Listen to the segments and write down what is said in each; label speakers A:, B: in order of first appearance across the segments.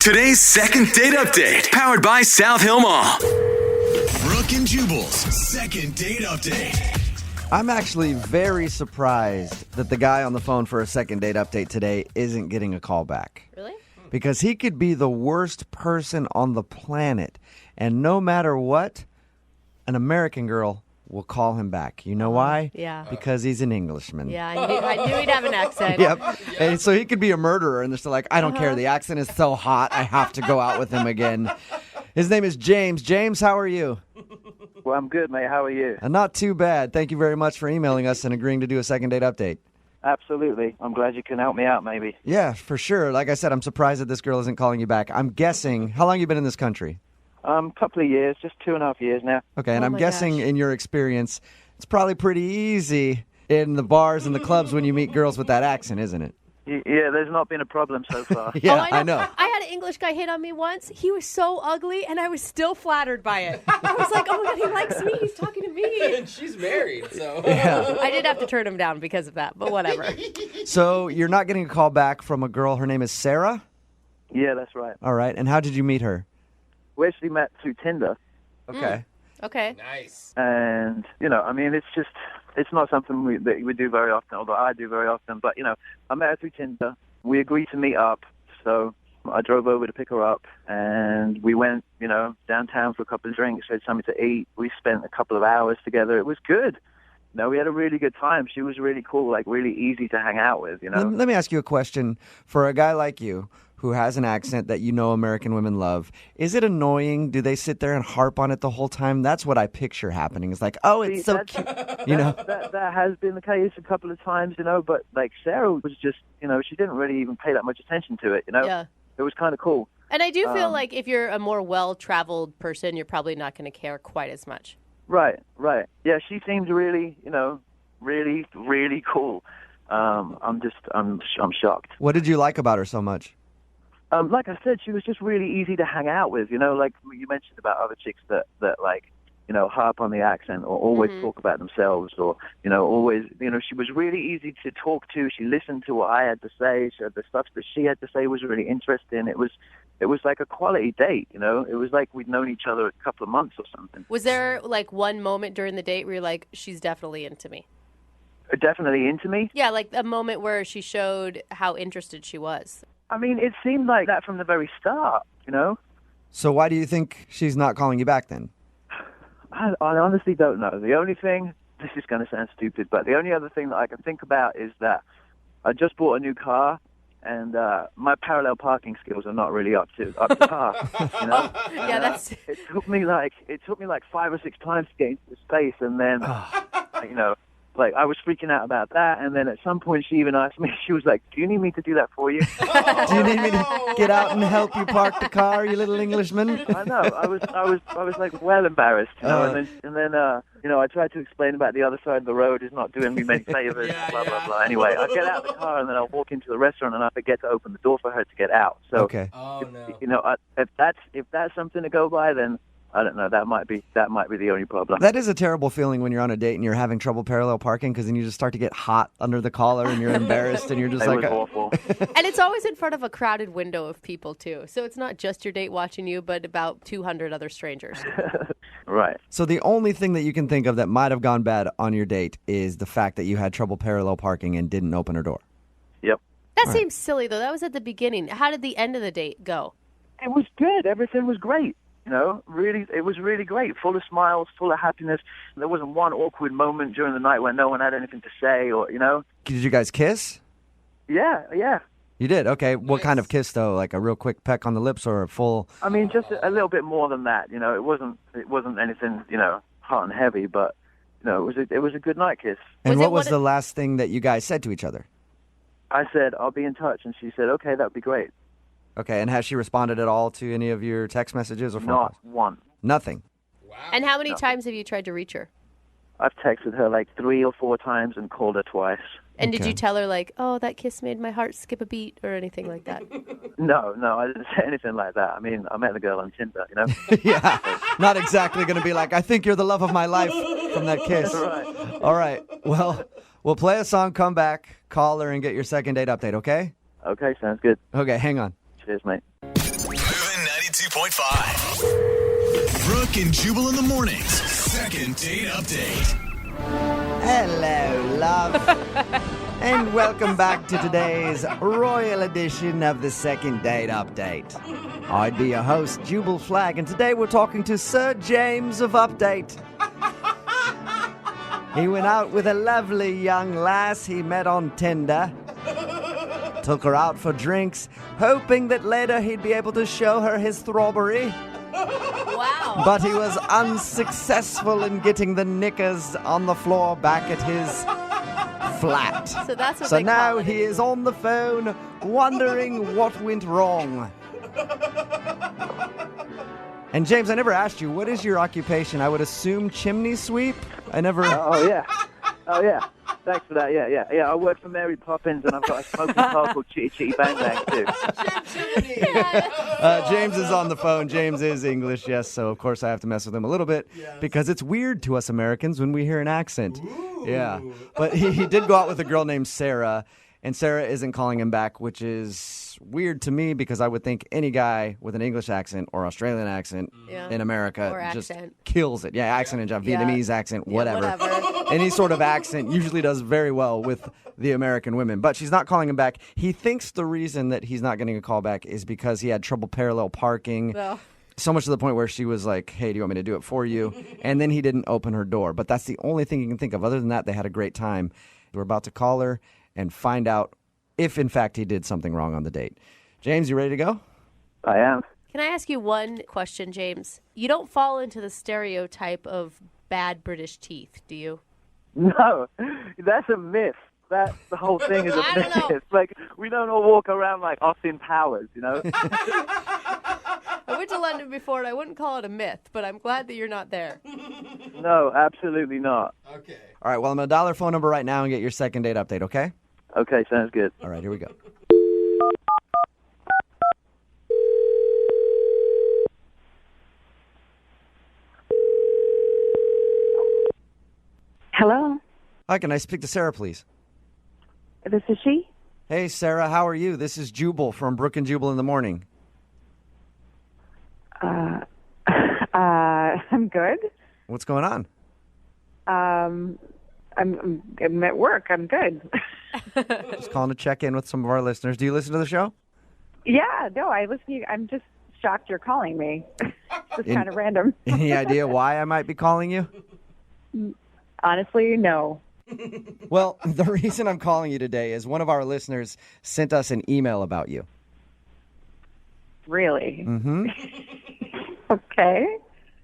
A: Today's second date update, powered by South Hill Mall.
B: Brooke and Jubal's second date update.
C: I'm actually very surprised that the guy on the phone for a second date update today isn't getting a call back.
D: Really?
C: Because he could be the worst person on the planet. And no matter what, an American girl will call him back. You know why?
D: Yeah.
C: Because he's an Englishman.
D: Yeah, I knew he'd have an accent.
C: Yep. And so he could be a murderer, and they're still like, I don't care. The accent is so hot. I have to go out with him again. His name is James. James, how are you?
E: Well, I'm good, mate. How are you?
C: Not too bad. Thank you very much for emailing us and agreeing to do a second date update.
E: Absolutely. I'm glad you can help me out, maybe.
C: Yeah, for sure. Like I said, I'm surprised that this girl isn't calling you back. I'm guessing, how long have you been in this country?
E: Couple of years, just 2.5 years now.
C: Okay, and
D: Oh
C: I'm
D: my
C: guessing
D: gosh.
C: in your experience, it's probably pretty easy in the bars and the clubs when you meet girls with that accent, isn't it?
E: Yeah, there's not been a problem so far.
C: Yeah,
D: Oh,
C: I know.
D: I had an English guy hit on me once. He was so ugly, and I was still flattered by it. I was like, oh my God, he likes me. He's talking to me.
F: And she's married, so.
C: Yeah.
D: I did have to turn him down because of that, but whatever.
C: So you're not getting a call back from a girl. Her name is Sarah?
E: Yeah, that's right.
C: All right. And how did you meet her?
E: We actually met through Tinder,
C: Okay.
D: Okay.
F: Nice.
E: and, I mean, it's not something that we do very often, although I do very often, but, I met her through Tinder. We agreed to meet up, so I drove over to pick her up, and we went, downtown for a couple of drinks, had something to eat. We spent a couple of hours together. It was good. We had a really good time. She was really cool, like really easy to hang out with,
C: Let me ask you a question. For a guy like you who has an accent that American women love, is it annoying? Do they sit there and harp on it the whole time? That's what I picture happening. It's like, oh, it's so cute.
E: That has been the case a couple of times, but like Sarah was just, she didn't really even pay that much attention to it,
D: Yeah.
E: It was kind of cool.
D: And I do feel like if you're a more well-traveled person, you're probably not going to care quite as much.
E: Right. Yeah, she seemed really, really, really cool. I'm shocked.
C: What did you like about her so much?
E: Like I said, she was just really easy to hang out with, like you mentioned about other chicks that like, harp on the accent or always talk about themselves or, always, she was really easy to talk to. She listened to what I had to say. So the stuff that she had to say was really interesting. It was like a quality date, It was like we'd known each other a couple of months or something.
D: Was there like one moment during the date where you're like, she's definitely into me?
E: Definitely into me.
D: Yeah, like a moment where she showed how interested she was.
E: I mean, it seemed like that from the very start,
C: So why do you think she's not calling you back then?
E: I honestly don't know. The only thing, this is going to sound stupid, but the only other thing that I can think about is that I just bought a new car, and my parallel parking skills are not really up to par.
D: Yeah, that's...
E: It took me like 5 or 6 times to get into the space, and then like I was freaking out about that, and then at some point she even asked me. She was like, "Do you need me to do that for you?"
C: Do you need me to get out and help you park the car, you little Englishman?
E: I know. I was like well embarrassed, and then I tried to explain about the other side of the road is not doing me many favors, blah blah blah. Anyway, I get out of the car and then I walk into the restaurant and I forget to open the door for her to get out. So,
C: Okay.
F: Oh, no.
E: if that's something to go by, then I don't know. That might be the only problem.
C: That is a terrible feeling when you're on a date and you're having trouble parallel parking because then you just start to get hot under the collar and you're embarrassed and you're just
E: It
C: like...
E: was awful.
D: And it's always in front of a crowded window of people, too. So it's not just your date watching you, but about 200 other strangers.
E: Right.
C: So the only thing that you can think of that might have gone bad on your date is the fact that you had trouble parallel parking and didn't open her door.
E: Yep.
D: That seems silly, though. That was at the beginning. How did the end of the date go?
E: It was good. Everything was great. Really, it was really great. Full of smiles, full of happiness. There wasn't one awkward moment during the night when no one had anything to say or,
C: Did you guys kiss?
E: Yeah.
C: You did? Okay. What kind of kiss, though? Like a real quick peck on the lips or a full...
E: I mean, just a little bit more than that. It wasn't anything, hot and heavy, but, it was a good night kiss.
C: And
D: Was it
C: what was
D: one
C: the
D: of-
C: last thing that you guys said to each other?
E: I said, I'll be in touch. And she said, okay, that'd be great.
C: Okay. And has she responded at all to any of your text messages or phone
E: Not
C: calls?
E: one.
C: Nothing.
F: Wow.
D: And how many times have you tried to reach her?
E: I've texted her like 3 or 4 times and called her twice.
D: And did
C: Okay.
D: you tell her, like, oh, that kiss made my heart skip a beat or anything like that?
E: No, I didn't say anything like that. I mean, I met the girl on Tinder,
C: Yeah. Not exactly going to be like, I think you're the love of my life from that kiss.
E: Right.
C: All right. Well, we'll play a song, come back, call her, and get your second date update, okay?
E: Okay, sounds good.
C: Okay, hang on.
E: Cheers, mate.
B: 101.5. Brooke and Jubal in the mornings. Second date update.
C: Hello, love. And welcome back to today's royal edition of the Second Date Update. I'd be your host, Jubal Flag, and today we're talking to Sir James of Update. He went out with a lovely young lass he met on Tinder. Took her out for drinks, hoping that later he'd be able to show her his throbbery.
D: Wow.
C: But he was unsuccessful in getting the knickers on the floor back at his flat.
D: So that's what
C: So
D: they
C: now
D: call it.
C: he is on the phone wondering what went wrong. And James, I never asked you, what is your occupation? I would assume chimney sweep? I never...
E: Oh yeah. Thanks for that. Yeah. I work for Mary Poppins, and I've got a smoking car called Chitty Chitty Bang Bang too.
C: James is on the phone. James is English, yes, so of course I have to mess with him a little bit because it's weird to us Americans when we hear an accent. Ooh. Yeah, but he did go out with a girl named Sarah, and Sarah isn't calling him back, which is weird to me because I would think any guy with an English accent or Australian accent in America
D: Or
C: just
D: accent.
C: kills it. Yeah, accent and Vietnamese accent, whatever.
D: whatever.
C: Any sort of accent usually does very well with the American women. But she's not calling him back. He thinks the reason that he's not getting a call back is because he had trouble parallel parking.
D: Oh.
C: So much to the point where she was like, hey, do you want me to do it for you? And then he didn't open her door. But that's the only thing you can think of. Other than that, they had a great time. We're about to call her and find out if, in fact, he did something wrong on the date. James, you ready to go?
E: I am.
D: Can I ask you one question, James? You don't fall into the stereotype of bad British teeth, do you?
E: No, that's a myth. The whole thing is a
D: I don't know.
E: myth. Like, we don't all walk around like Austin Powers, you know?
D: I went to London before, and I wouldn't call it a myth, but I'm glad that you're not there.
E: No, absolutely not.
F: Okay.
C: All right, well, I'm going to dial her phone number right now and get your second date update, okay?
E: Okay, sounds good.
C: All right, here we go.
G: Hello,
C: Hi, can I speak to Sarah, please?
G: this is she.
C: Hey, Sarah, how are you? This is Jubal from Brooke and Jubal in the morning.
G: I'm good.
C: What's going on?
G: I'm at work. I'm good.
C: Just calling to check in with some of our listeners. Do you listen to the show?
G: Yeah, no, I listen to you. I'm just shocked you're calling me. Just kind of random.
C: Any idea why I might be calling you?
G: Honestly, no.
C: Well, the reason I'm calling you today is one of our listeners sent us an email about you.
G: Really?
C: Mm-hmm.
G: Okay.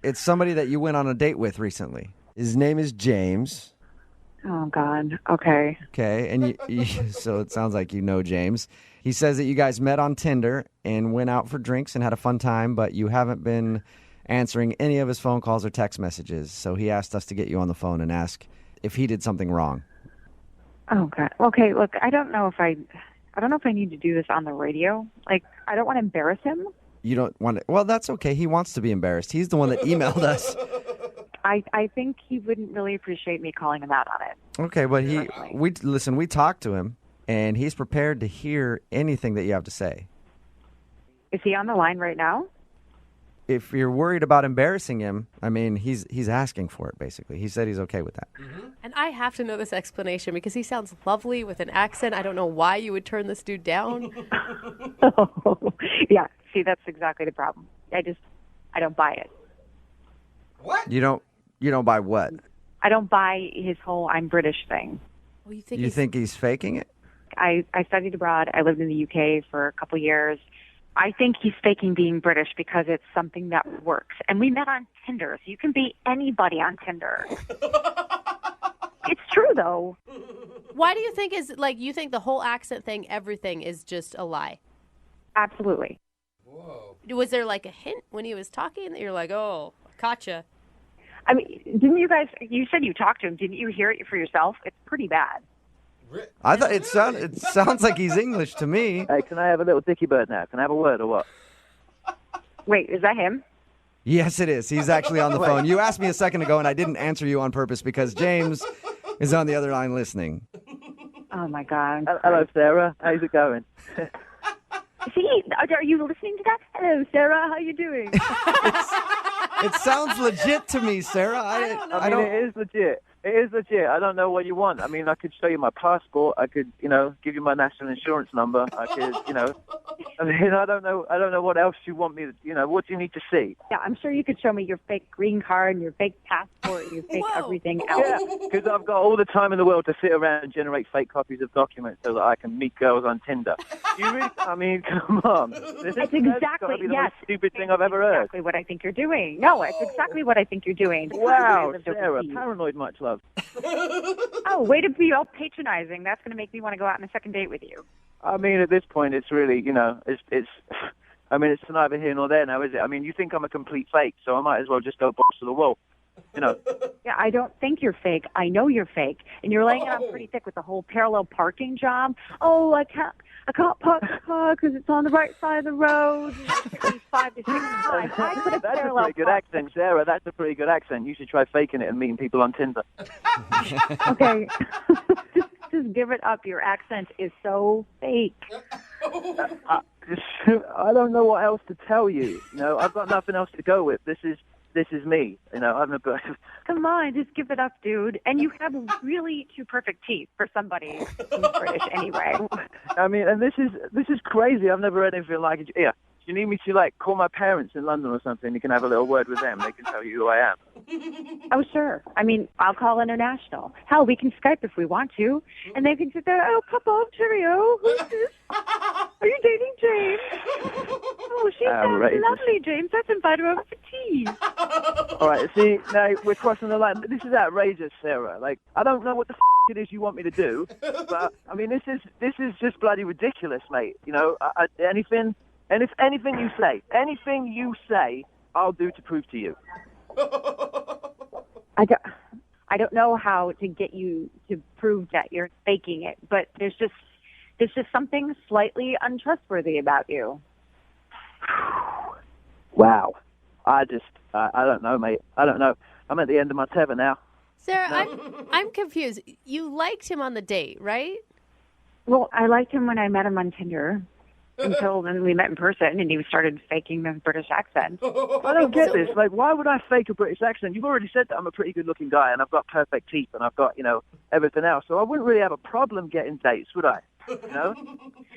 C: It's somebody that you went on a date with recently. His name is James.
G: Oh, God. Okay.
C: Okay, and so it sounds like you know James. He says that you guys met on Tinder and went out for drinks and had a fun time, but you haven't been answering any of his phone calls or text messages. So he asked us to get you on the phone and ask if he did something wrong.
G: Oh, God. Okay, look, I don't know if I need to do this on the radio. Like, I don't want to embarrass him.
C: You don't want to... Well, that's okay. He wants to be embarrassed. He's the one that emailed us.
G: I think he wouldn't really appreciate me calling him out on it.
C: Okay, but we talked to him, and he's prepared to hear anything that you have to say.
G: Is he on the line right now?
C: If you're worried about embarrassing him, I mean, he's asking for it, basically. He said he's okay with that.
D: And I have to know this explanation because he sounds lovely with an accent. I don't know why you would turn this dude down.
G: Yeah, see, that's exactly the problem. I don't buy it.
F: What?
C: You don't buy what?
G: I don't buy his whole I'm British thing.
D: Well, you think
C: You think he's faking it?
G: I studied abroad. I lived in the UK for a couple years. I think he's faking being British because it's something that works. And we met on Tinder, so you can be anybody on Tinder. It's true, though.
D: Why do you think you think the whole accent thing, everything is just a lie?
G: Absolutely.
F: Whoa.
D: Was there like a hint when he was talking that you're like, oh, gotcha?
G: I mean, you said you talked to him. Didn't you hear it for yourself? It's pretty bad.
C: I thought it sounds like he's English to me.
E: Hey, can I have a little dicky bird now? Can I have a word or what?
G: Wait, is that him?
C: Yes, it is. He's actually on the phone. You asked me a second ago, and I didn't answer you on purpose because James is on the other line listening.
G: Oh, my God.
E: Hello, Sarah. How's it going?
G: See, are you listening to that? Hello, Sarah. How you doing?
C: It sounds legit to me, Sarah. I don't.
E: It is legit. It is legit. I don't know what you want. I mean, I could show you my passport. I could, give you my national insurance number. I could, I mean, I don't know what else you want me to, what do you need to see?
G: Yeah, I'm sure you could show me your fake green card and your fake passport and your fake everything else.
E: Yeah, because I've got all the time in the world to sit around and generate fake copies of documents so that I can meet girls on Tinder. You really, I mean, come on.
G: That's
E: That's
G: exactly,
E: gotta be the
G: yes.
E: most stupid thing I've ever heard.
G: Exactly what I think you're doing. No, it's exactly what I think you're doing.
E: Wow,
G: Because
E: Sarah, paranoid much love.
G: Oh, way to be all patronizing. That's going to make me want to go out on a second date with you.
E: I mean, at this point, it's really, it's I mean, it's neither here nor there now, is it? I mean, you think I'm a complete fake, so I might as well just go balls to the wall,
G: Yeah, I don't think you're fake. I know you're fake. And you're laying it on pretty thick with the whole parallel parking job. Oh, I can't park the car because it's on the right side of the road. It's 5 to 6 times. I could have
E: That's a
G: parallel
E: pretty good
G: parked.
E: accent, Sarah. That's a pretty good accent. You should try faking it and meeting people on Tinder.
G: Okay. Just give it up. Your accent is so fake.
E: I don't know what else to tell you. I've got nothing else to go with. This is me. I've never.
G: Come on, just give it up, dude. And you have really two perfect teeth for somebody who's British anyway.
E: I mean, and this is crazy. I've never heard anything like it. Yeah. If you need me to call my parents in London or something, you can have a little word with them. They can tell you who I am.
G: Oh, sure. I mean, I'll call international. Hell, we can Skype if we want to. And they can sit there, oh, Papa, cheerio. Who's this? Are you dating James? Oh, she sounds
E: Outrageous.
G: lovely, James. Let's invite her over for tea.
E: All right, see, now we're crossing the line. This is outrageous, Sarah. I don't know what the it is you want me to do, but I mean, this is just bloody ridiculous, mate. Anything you say, I'll do to prove to you.
G: I don't know how to get you to prove that you're faking it, but there's just something slightly untrustworthy about you.
E: Wow. I don't know, mate. I don't know. I'm at the end of my tether now.
D: Sarah, I'm confused. You liked him on the date, right?
G: Well, I liked him when I met him on Tinder. Until then we met in person and he started faking the British accent.
E: I don't get this. Why would I fake a British accent? You've already said that I'm a pretty good-looking guy and I've got perfect teeth and I've got, everything else. So I wouldn't really have a problem getting dates, would I?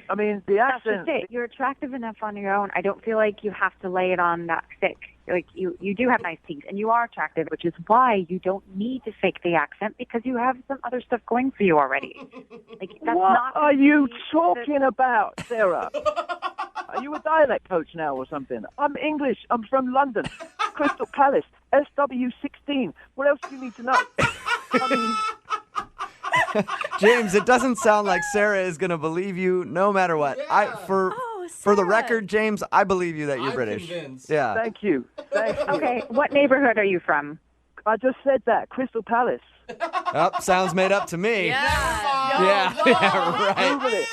E: I mean, the
G: That's
E: accent...
G: just it. You're attractive enough on your own. I don't feel like you have to lay it on that thick. You do have nice teeth and you are attractive, which is why you don't need to fake the accent because you have some other stuff going for you already.
E: What are you talking about, Sarah? Are you a dialect coach now or something? I'm English. I'm from London. Crystal Palace. SW16. What else do you need to know? I mean...
C: James, it doesn't sound like Sarah is going to believe you no matter what.
F: Yeah.
C: For the record, James, I believe you that you're
F: I'm
C: British.
F: convinced.
C: Yeah.
E: Thank you.
G: Okay, what neighborhood are you from?
E: I just said that. Crystal Palace.
C: Oh, sounds made up to me.
D: Yeah.
C: Yeah, right.
E: Google it.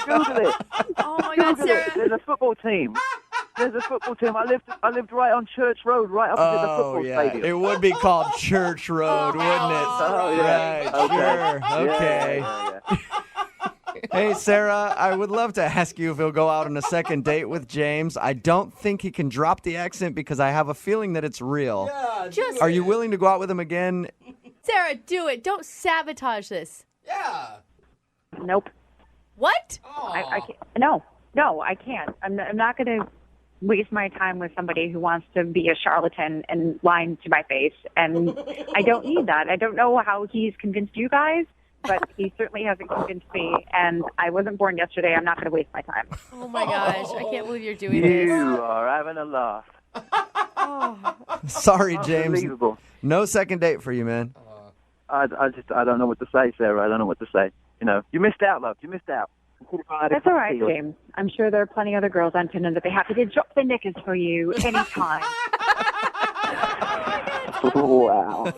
E: Google it.
D: Oh my God,
E: Google it.
D: Sarah.
E: There's a football team. I lived right on Church Road, right opposite the
C: Oh,
E: football
C: yeah.
E: stadium.
C: It would be called Church Road, wouldn't it?
E: Oh, yeah.
C: Right, sure. Okay.
E: Yeah.
C: Hey, Sarah, I would love to ask you if he'll go out on a second date with James. I don't think he can drop the accent because I have a feeling that it's real.
F: Yeah,
D: Just-
C: Are you willing to go out with him again?
D: Sarah, do it. Don't sabotage this.
F: Yeah.
G: Nope.
D: What?
G: I can't. No, I can't. I'm not going to waste my time with somebody who wants to be a charlatan and lying to my face. And I don't need that. I don't know how he's convinced you guys, but he certainly hasn't convinced me. And I wasn't born yesterday. I'm not going to waste my time.
D: Oh my gosh, I can't believe you're doing
E: You
D: this.
E: are having a laugh.
C: Sorry, James.
E: Unbelievable.
C: No second date for you, man.
E: I don't know what to say, Sarah. I don't know what to say. You missed out, love. You missed out.
G: That's all right, James. I'm sure there are plenty of other girls on Tinder that be happy to drop their knickers for you anytime.
E: Wow.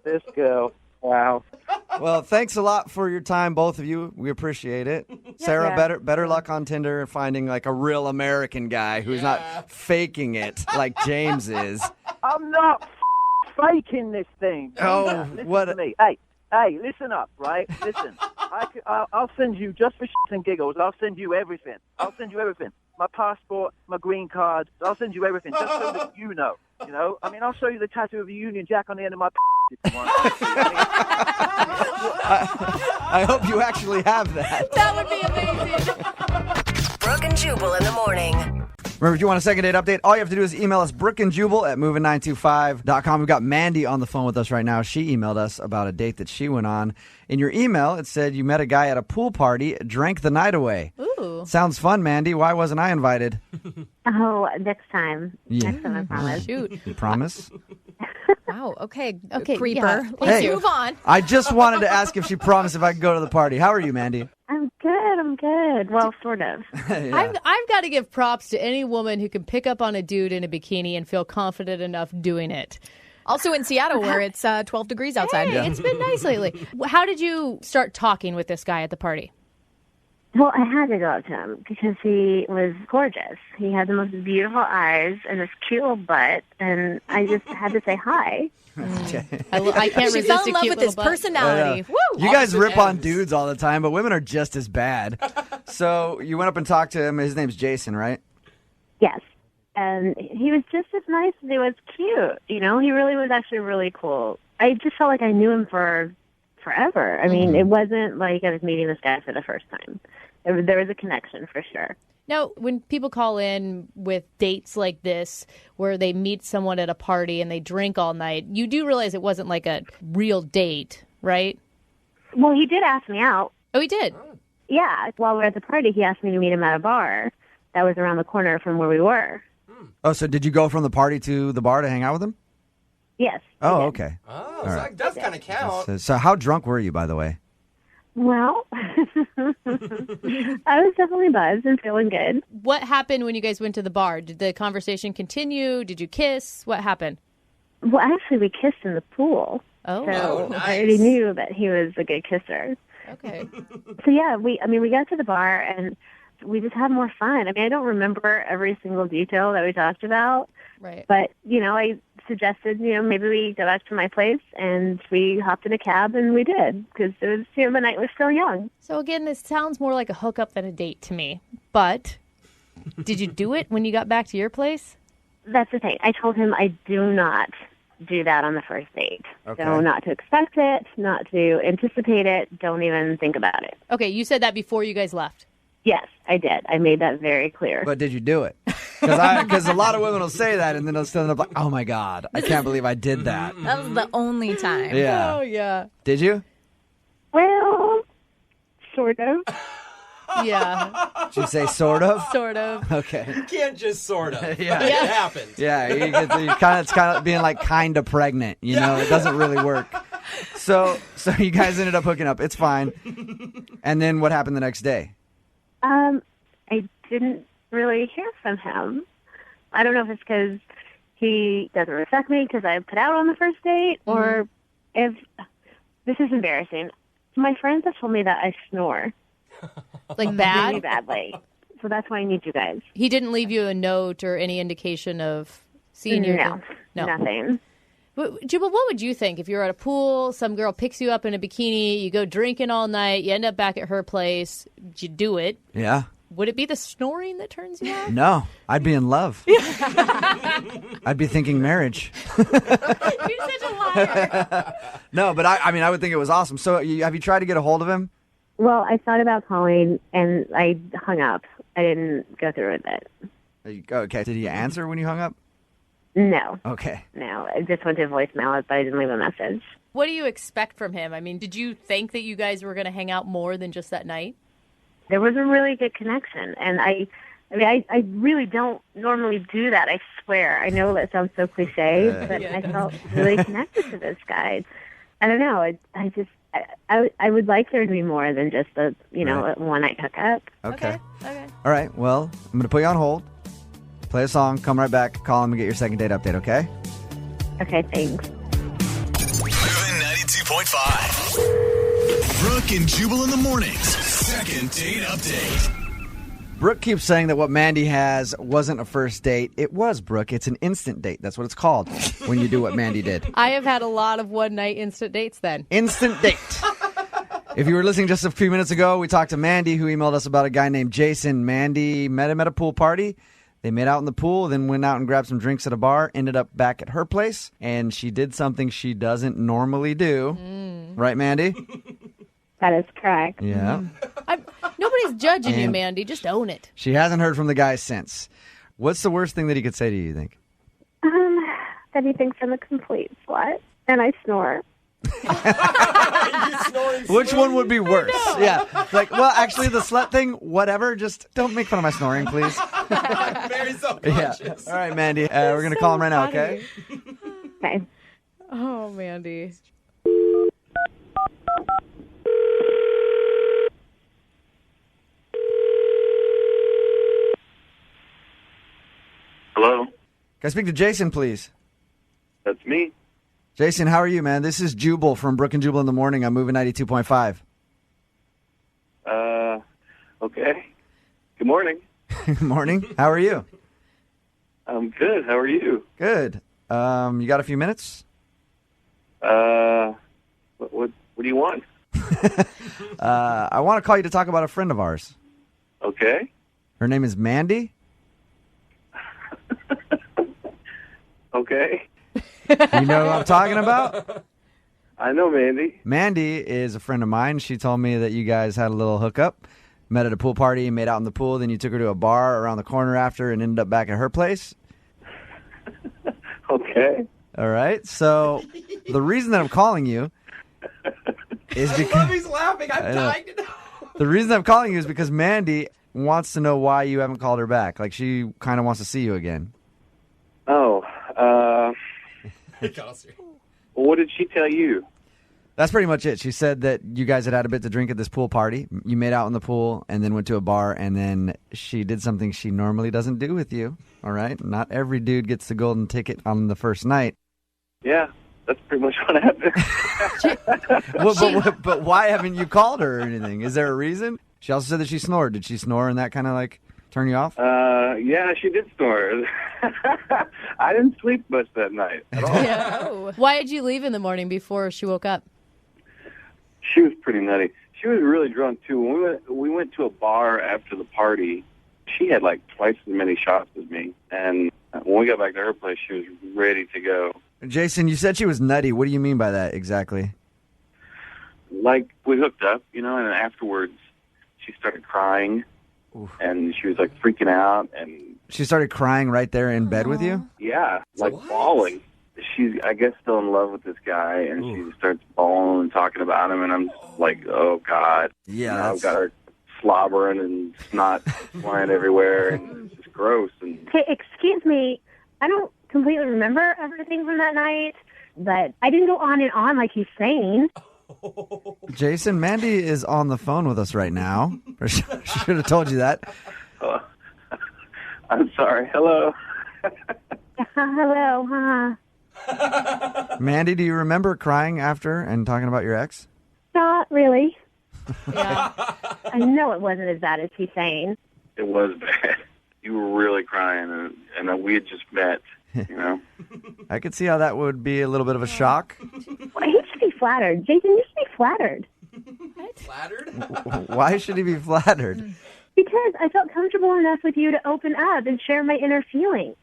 E: This girl. Wow.
C: Well, thanks a lot for your time, both of you. We appreciate it. Sarah,
G: Yeah.
C: better luck on Tinder and finding like a real American guy who's not faking it like James is.
E: I'm not faking this thing.
C: Oh,
E: Listen
C: what
E: to me. Hey, Hey, listen up, right? Listen. I'll send you, just for shits and giggles, I'll send you everything. My passport, my green card. I'll send you everything, just so that you know. You know? I mean, I'll show you the tattoo of a Union Jack on the end of my if you want.
C: I hope you actually have that.
D: That would be amazing.
H: Brooke and Jubal in the morning.
C: Remember, if you want a second date update, all you have to do is email us brookeandjubal@moving925.com. We've got Mandy on the phone with us right now. She emailed us about a date that she went on. In your email, it said you met a guy at a pool party, drank the night away.
D: Ooh.
C: Sounds fun, Mandy. Why wasn't I invited?
I: Oh, next time.
C: Yeah.
I: Next time, I promise.
D: Shoot.
C: You promise?
J: Wow. Okay.
D: Okay,
J: Creeper.
D: yeah.
J: Let's
C: Hey.
J: move on.
C: I just wanted to ask if she promised if I could go to the party. How are you, Mandy?
I: I'm good. Well, sort of.
C: Yeah.
D: I've got to give props to any woman who can pick up on a dude in a bikini and feel confident enough doing it.
J: Also in Seattle, where it's 12 degrees outside.
D: Hey, it's been nice lately. How did you start talking with this guy at the party?
I: Well, I had to go up to him because he was gorgeous. He had the most beautiful eyes and this cute little butt, and I just had to say hi.
C: Okay.
D: I can't
J: She
D: resist
J: fell
D: a
J: in love
D: cute
J: with
D: little
J: his
D: butt.
J: personality. Woo!
C: You guys
F: Opposite
C: rip on
F: ends.
C: dudes all the time, but women are just as bad. So you went up and talked to him. His name's Jason, right?
I: Yes. And he was just as nice as he was cute. You know, he really was actually really cool. I just felt like I knew him for forever. I mean, it wasn't like I was meeting this guy for the first time. There was a connection for sure.
D: Now, when people call in with dates like this, where they meet someone at a party and they drink all night, you do realize it wasn't like a real date, right?
I: Well, he did ask me out.
D: Oh, he did.
I: Yeah, while we were at the party, he asked me to meet him at a bar that was around the corner from where we were.
C: Oh, so did you go from the party to the bar to hang out with him?
I: Yes.
C: Oh,
I: I did.
C: okay.
F: Oh, so that does kind of count.
C: So how drunk were you, by the way?
I: Well, I was definitely buzzed and feeling good.
D: What happened when you guys went to the bar? Did the conversation continue? Did you kiss? What happened?
I: Well, actually, we kissed in the pool.
D: Oh,
I: So
F: nice.
I: I already knew that he was a good kisser.
D: okay.
I: So yeah, we got to the bar and we just had more fun. I mean, I don't remember every single detail that we talked about,
D: Right.
I: but I suggested maybe we go back to my place, and we hopped in a cab and we did because it was the night was still young.
D: So again, this sounds more like a hookup than a date to me. But did you do it when you got back to your place?
I: That's the thing. I told him I do not do that on the first date.
C: Okay.
I: So not to expect it, not to anticipate it, don't even think about it.
D: Okay, you said that before you guys left.
I: Yes, I did. I made that very clear.
C: But did you do it? Because a lot of women will say that, and then they'll still end up like, oh, my God, I can't believe I did that.
J: That was the only time.
C: Yeah.
D: Oh, yeah.
C: Did you?
I: Well, sort of.
D: Yeah,
C: Did you say sort of?
D: sort of.
C: Okay.
F: You can't just sort of.
C: Yeah.
F: It happens.
C: Yeah, it's kind of being like kind of pregnant, It doesn't really work. So you guys ended up hooking up. It's fine. And then what happened the next day?
I: I didn't really hear from him. I don't know if it's because he doesn't respect me because I put out on the first date, or if this is embarrassing. My friends have told me that I snore
D: Like
I: really
D: bad?
I: badly. So that's why I need you guys.
D: He didn't leave you a note or any indication of seeing your...
I: No, nothing.
D: Jubal, what would you think if you were at a pool, some girl picks you up in a bikini, you go drinking all night, you end up back at her place, you do it.
C: Yeah.
D: Would it be the snoring that turns you off?
C: No, I'd be in love. I'd be thinking marriage.
D: You're such a liar.
C: No, but I would think it was awesome. So have you tried to get a hold of him?
I: Well, I thought about calling, and I hung up. I didn't go through with it.
C: Okay. Did he answer when you hung up?
I: No.
C: Okay.
I: No. I just went to voicemail, but I didn't leave a message.
D: What do you expect from him? I mean, did you think that you guys were going to hang out more than just that night?
I: There was a really good connection, and I really don't normally do that. I swear. I know that sounds so cliche, but I felt really connected to this guy. I don't know. I would like there to be more than just a
C: Right.
I: a one-night hookup.
C: Okay.
D: Okay.
C: All right. Well, I'm going to put you on hold. Play a song. Come right back. Call him and get your second date update, okay?
I: Okay, thanks.
B: Moving 92.5. Brooke and Jubal in the mornings. Second date update.
C: Brooke keeps saying that what Mandy has wasn't a first date. It was, Brooke. It's an instant date. That's what it's called when you do what Mandy did.
D: I have had a lot of one-night instant dates then.
C: Instant date. If you were listening just a few minutes ago, we talked to Mandy, who emailed us about a guy named Jason. Mandy met him at a pool party. They met out in the pool, then went out and grabbed some drinks at a bar, ended up back at her place, and she did something she doesn't normally do. Right, Mandy?
I: That is correct.
C: Yeah.
D: Nobody's judging you,
C: And-
D: Mandy. Just own it.
C: She hasn't heard from the guy since. What's the worst thing that he could say to you think?
I: That he thinks I'm a complete slut, and I snore.
C: Which one would be worse? Yeah. Like, well, actually, the slut thing, whatever. Just don't make fun of my snoring, please.
F: Very self-conscious.
C: All right, Mandy. We're going to call him right now, okay?
I: Okay.
D: Oh, Mandy.
K: Hello,
C: Can I speak to Jason, please?
K: that's me.
C: Jason, how are you, man? This is Jubal from Brooke and Jubal in the Morning. I'm moving 92.5.
K: Okay. Good morning.
C: Good morning. How are you?
K: I'm good. How are you?
C: Good. You got a few minutes?
K: What do you want?
C: I want to call you to talk about a friend of ours.
K: Okay.
C: Her name is Mandy.
K: Okay.
C: You know who I'm talking about?
K: I know Mandy.
C: Mandy is a friend of mine. She told me that you guys had a little hookup, met at a pool party, made out in the pool, then you took her to a bar around the corner after and ended up back at her place.
K: Okay.
C: All right. So the reason that I'm calling you is
F: I
C: because
F: love he's laughing. I'm
C: I know.
F: dying to know.
C: the reason I'm calling you is because Mandy wants to know why you haven't called her back. Like, she kind of wants to see you again.
K: Oh,
F: Well,
K: what did she tell you?
C: That's pretty much it. She said that you guys had a bit to drink at this pool party. You made out in the pool and then went to a bar, and then she did something she normally doesn't do with you. All right? Not every dude gets the golden ticket on the first night.
K: Yeah, that's pretty much what happened.
C: But why haven't you called her or anything? Is there a reason? She also said that she snored. Did she snore and that kind of like turn you off?
K: Yeah, she did snore. I didn't sleep much that night at all.
D: Yeah. Why did you leave in the morning before she woke up?
K: She was pretty nutty. She was really drunk too. When we went to a bar after the party. She had like twice as many shots as me, and when we got back to her place, she was ready to go.
C: Jason, you said she was nutty. What do you mean by that exactly?
K: Like, we hooked up, and then afterwards, she started crying, and she was like freaking out, and
C: She started crying right there in bed with you?
K: yeah, like bawling. She's, I guess, still in love with this guy, and she starts bawling and talking about him, and I'm like, oh God,
C: Yeah,
K: I've got her slobbering and snot flying everywhere, and it's just gross. And
I: Okay, excuse me. I don't completely remember everything from that night, but I didn't go on and on like he's saying.
C: Jason, Mandy is on the phone with us right now. Or she should have told you that.
K: I'm sorry. Hello.
I: Hello.
C: Mandy, do you remember crying after and talking about your ex?
I: Not really.
D: Yeah.
I: I know it wasn't as bad as he's saying.
K: It was bad. You were really crying, and we had just met,
C: I could see how that would be a little bit of a shock.
I: Well, he should be flattered. Jason, you should be flattered.
F: Flattered?
C: Why should he be flattered?
I: Because I felt comfortable enough with you to open up and share my inner feelings.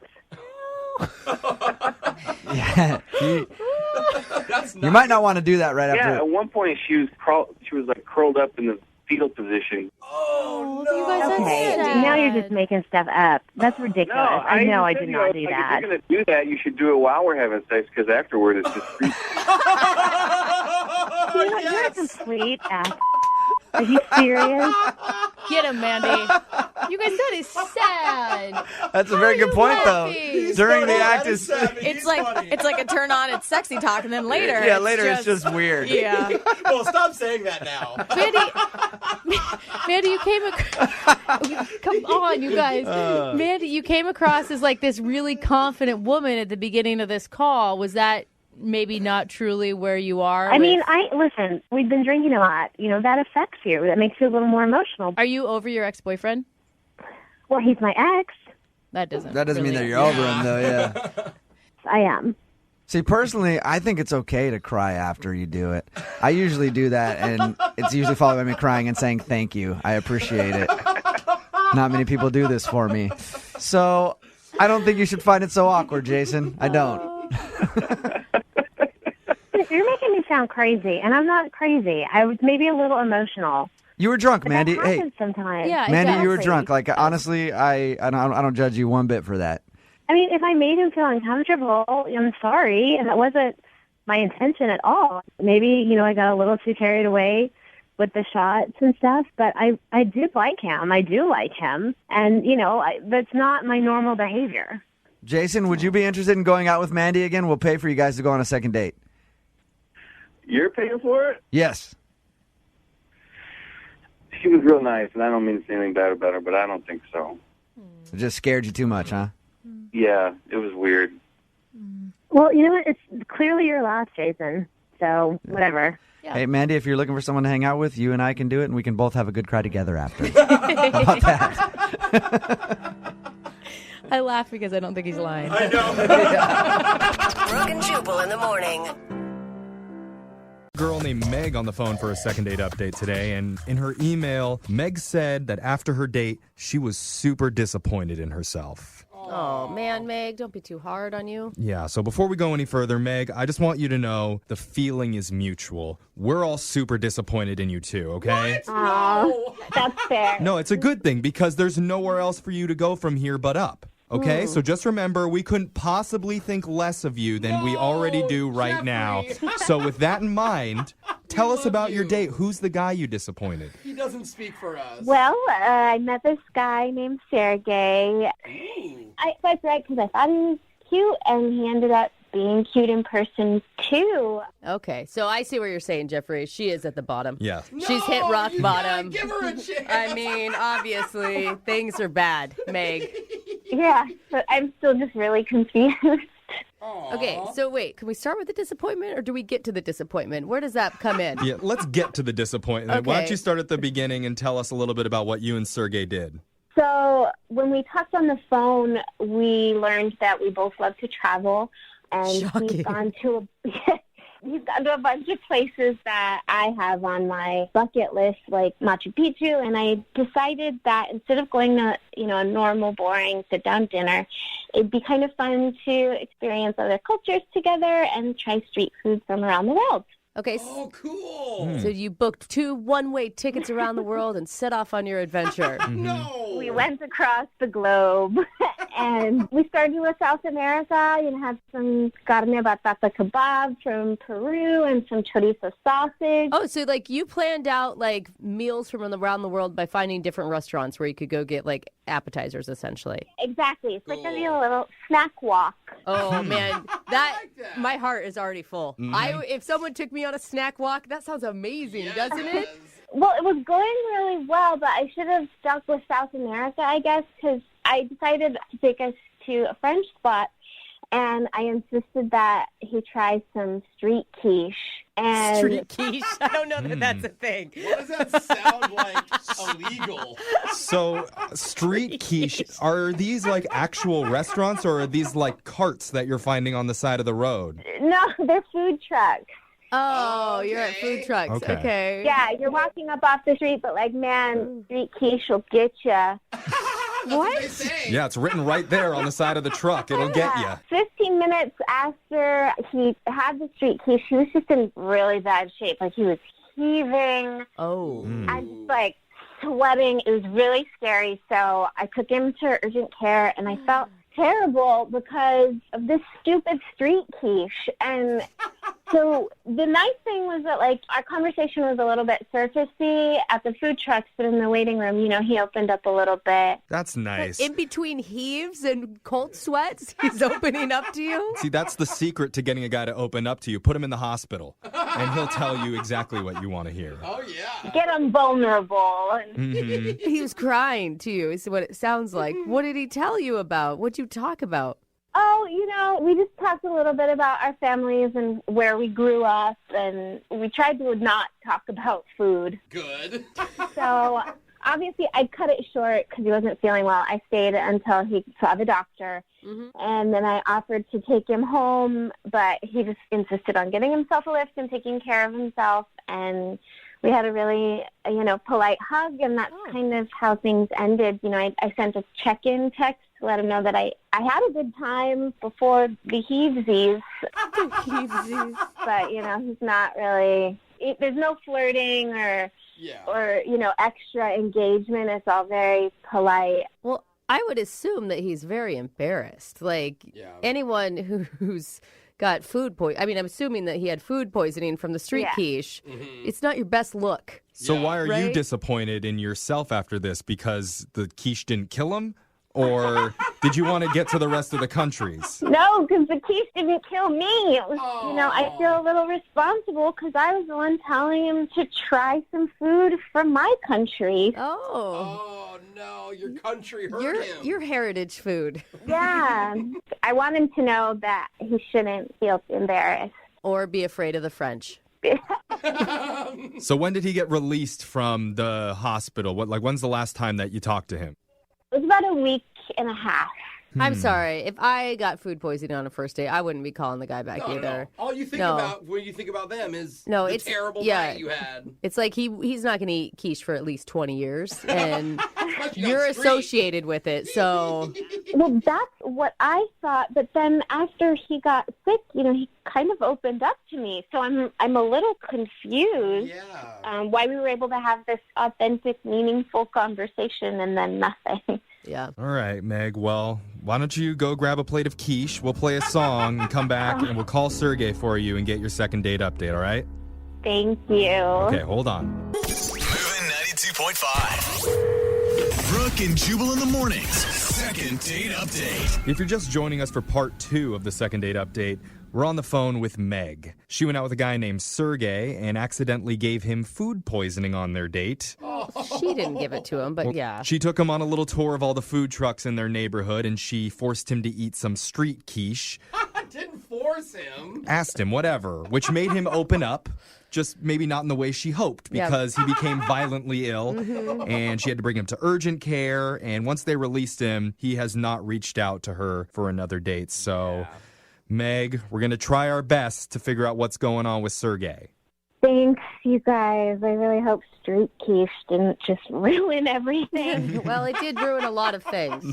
C: Yeah,
F: That's
C: you might not want to do that right
K: Yeah,
C: after.
K: at one point she was like curled up in the fetal position.
D: Oh, you guys, that's
I: Okay,
D: sad.
I: now you're just making stuff up. That's ridiculous. I know I did not do that.
K: If you're going to do that, you should do it while we're having sex, because afterward it's just creepy.
I: You know, you're a complete ass. Are you serious?
D: Get him, Mandy. You guys, that is sad.
C: That's a very good point, though.
D: laughing?
C: During the act
F: That is
C: is
F: sad.
J: It's
F: He's
J: like
F: funny.
J: it's like a turn on, it's sexy talk, and then later,
C: it's just weird.
J: yeah.
F: Well, stop saying that now.
D: Mandy, you came across. Come on, you guys. Mandy, you came across as like this really confident woman at the beginning of this call. Was that maybe not truly where you are?
I: I mean, listen, we've been drinking a lot. That affects you. That makes you a little more emotional.
D: Are you over your ex-boyfriend?
I: Well, he's my ex.
D: That doesn't
C: mean
D: really-
C: that you're over him, though, yeah.
I: I am.
C: See, personally, I think it's okay to cry after you do it. I usually do that, and it's usually followed by me crying and saying thank you. I appreciate it. Not many people do this for me. So I don't think you should find it so awkward, Jason. I don't.
I: You're making me sound crazy, and I'm not crazy. I was maybe a little emotional.
C: You were drunk,
I: But
C: Mandy.
I: that happens sometimes.
D: Yeah,
C: Mandy, you were
D: exactly.
C: drunk. Like, honestly, I don't judge you one bit for that.
I: I mean, if I made him feel uncomfortable, I'm sorry, and that wasn't my intention at all. Maybe, I got a little too carried away with the shots and stuff, but I did like him. I do like him, and, that's not my normal behavior.
C: Jason, would you be interested in going out with Mandy again? We'll pay for you guys to go on a second date.
K: You're paying for it?
C: Yes.
K: She was real nice, and I don't mean to say anything bad about her, but I don't think so.
C: It just scared you too much, huh?
K: Yeah, it was weird.
I: Well, you know what? It's clearly your last, Jason, so whatever.
D: Yeah.
C: Hey, Mandy, if you're looking for someone to hang out with, you and I can do it, and we can both have a good cry together after. How about that?
D: I laugh because I don't think he's lying.
F: I know.
H: Brooke and Jubal in the morning.
L: Girl named Meg on the phone for a second date update today, and in her email, Meg said that after her date, she was super disappointed in herself.
J: Oh, man, Meg, don't be too hard on you.
L: Yeah, so before we go any further, Meg, I just want you to know the feeling is mutual. We're all super disappointed in you too, okay?
I: Aw, that's fair.
L: No, it's a good thing because there's nowhere else for you to go from here but up. Okay, so just remember, we couldn't possibly think less of you than we already do right now. So with that in mind, tell us about your date. Who's the guy you disappointed?
F: He doesn't speak for us.
I: Well, I met this guy named Sergey. I swiped right because I thought he was cute, and he ended up being cute in person, too.
J: Okay, so I see what you're saying, Jeffrey. She is at the bottom.
L: Yeah.
J: She's hit rock bottom.
F: Give her a chance.
J: I mean, obviously, things are bad, Meg.
I: Yeah, but I'm still just really confused.
J: Okay, so wait, can we start with the disappointment, or do we get to the disappointment? Where does that come in?
L: Yeah, let's get to the disappointment. Why
J: Okay.
L: don't you start at the beginning and tell us a little bit about what you and Sergey did?
I: So when we talked on the phone, we learned that we both love to travel, and
J: Shocking.
I: he's gone to a bunch of places that I have on my bucket list, like Machu Picchu, and I decided that instead of going to, a normal, boring sit-down dinner, it'd be kind of fun to experience other cultures together and try street food from around the world.
J: Okay,
F: Oh, cool.
J: so you booked 2 one-way tickets around the world and set off on your adventure.
F: No.
I: We went across the globe, and we started with South America and had some carne batata kebab from Peru and some chorizo sausage.
J: Oh, so you planned out meals from around the world by finding different restaurants where you could go get appetizers, essentially.
I: Exactly. It's like a little snack walk.
J: Oh man, that
F: that.
J: my heart is already full. If someone took me on a snack walk, that sounds amazing, doesn't it?
I: Well, it was going really well, but I should have stuck with South America, I guess, because I decided to take us to a French spot, and I insisted that he try some street quiche. And
J: Street quiche. I don't know that that's a thing.
F: What does that sound like? Illegal.
L: So, street quiche, are these actual restaurants or are these carts that you're finding on the side of the road?
I: No, they're food trucks.
J: Oh, you're at food trucks.
L: Okay.
J: Okay.
I: Yeah, you're walking up off the street, but man, street quiche will get you.
F: What? Say.
L: Yeah, it's written right there on the side of the truck. It'll get you.
I: 15 minutes after he had the street quiche, he was just in really bad shape. He was heaving.
J: Oh.
I: I'm just sweating. It was really scary. So I took him to urgent care, and I felt terrible because of this stupid street quiche. And so the nice thing was that our conversation was a little bit surfacey at the food trucks, but in the waiting room, he opened up a little bit.
L: That's nice.
J: In between heaves and cold sweats, he's opening up to you?
L: See, that's the secret to getting a guy to open up to you. Put him in the hospital, and he'll tell you exactly what you want to hear.
F: Oh, yeah.
I: Get him vulnerable.
J: He was crying to you, is what it sounds like. What did he tell you about? What'd you talk about?
I: Oh, we just talked a little bit about our families and where we grew up, and we tried to not talk about food.
F: Good.
I: So obviously, I cut it short because he wasn't feeling well. I stayed until he saw the doctor. And then I offered to take him home, but he just insisted on getting himself a lift and taking care of himself. And we had a really, polite hug, and that's kind of how things ended. I sent a check-in text to let him know that I had a good time before the heavesies. But, he's not really, there's no flirting or extra engagement. It's all very polite.
J: Well, I would assume that he's very embarrassed. Like anyone who's got food poisoning. I mean, I'm assuming that he had food poisoning from the street quiche. It's not your best look.
L: So why are you disappointed in yourself after this? Because the quiche didn't kill him? Or did you want to get to the rest of the countries?
I: No, because the quiche didn't kill me. It was, I feel a little responsible because I was the one telling him to try some food from my country.
F: Oh, no, your country hurt him.
J: Your heritage food.
I: Yeah. I want him to know that he shouldn't feel embarrassed.
J: Or be afraid of the French.
L: So when did he get released from the hospital? When's the last time that you talked to him?
I: It was about a week and a half.
J: I'm sorry. If I got food poisoning on a first date, I wouldn't be calling the guy back either.
F: No. All you think about when you think about them is the terrible night you had.
J: It's like he's not going to eat quiche for at least 20 years, and you're associated with it, so...
I: Well, that's what I thought, but then after he got sick, he kind of opened up to me, so I'm a little confused why we were able to have this authentic, meaningful conversation and then nothing.
J: Yeah.
L: All right, Meg. Well, why don't you go grab a plate of quiche? We'll play a song and come back, and we'll call Sergey for you and get your second date update, all right?
I: Thank you.
L: Okay, hold on.
B: Moving 92.5. Brooke and Jubal in the mornings. Second date update.
L: If you're just joining us for part 2 of the second date update, we're on the phone with Meg. She went out with a guy named Sergey and accidentally gave him food poisoning on their date.
J: She didn't give it to him, but yeah.
L: She took him on a little tour of all the food trucks in their neighborhood, and she forced him to eat some street quiche.
F: I didn't force him.
L: Asked him, whatever, which made him open up. Just maybe not in the way she hoped, because he became violently ill, and she had to bring him to urgent care. And once they released him, he has not reached out to her for another date. So, Meg, we're going to try our best to figure out what's going on with Sergey.
I: Thanks, you guys. I really hope street quiche didn't just ruin everything.
J: Well, it did ruin a lot of things.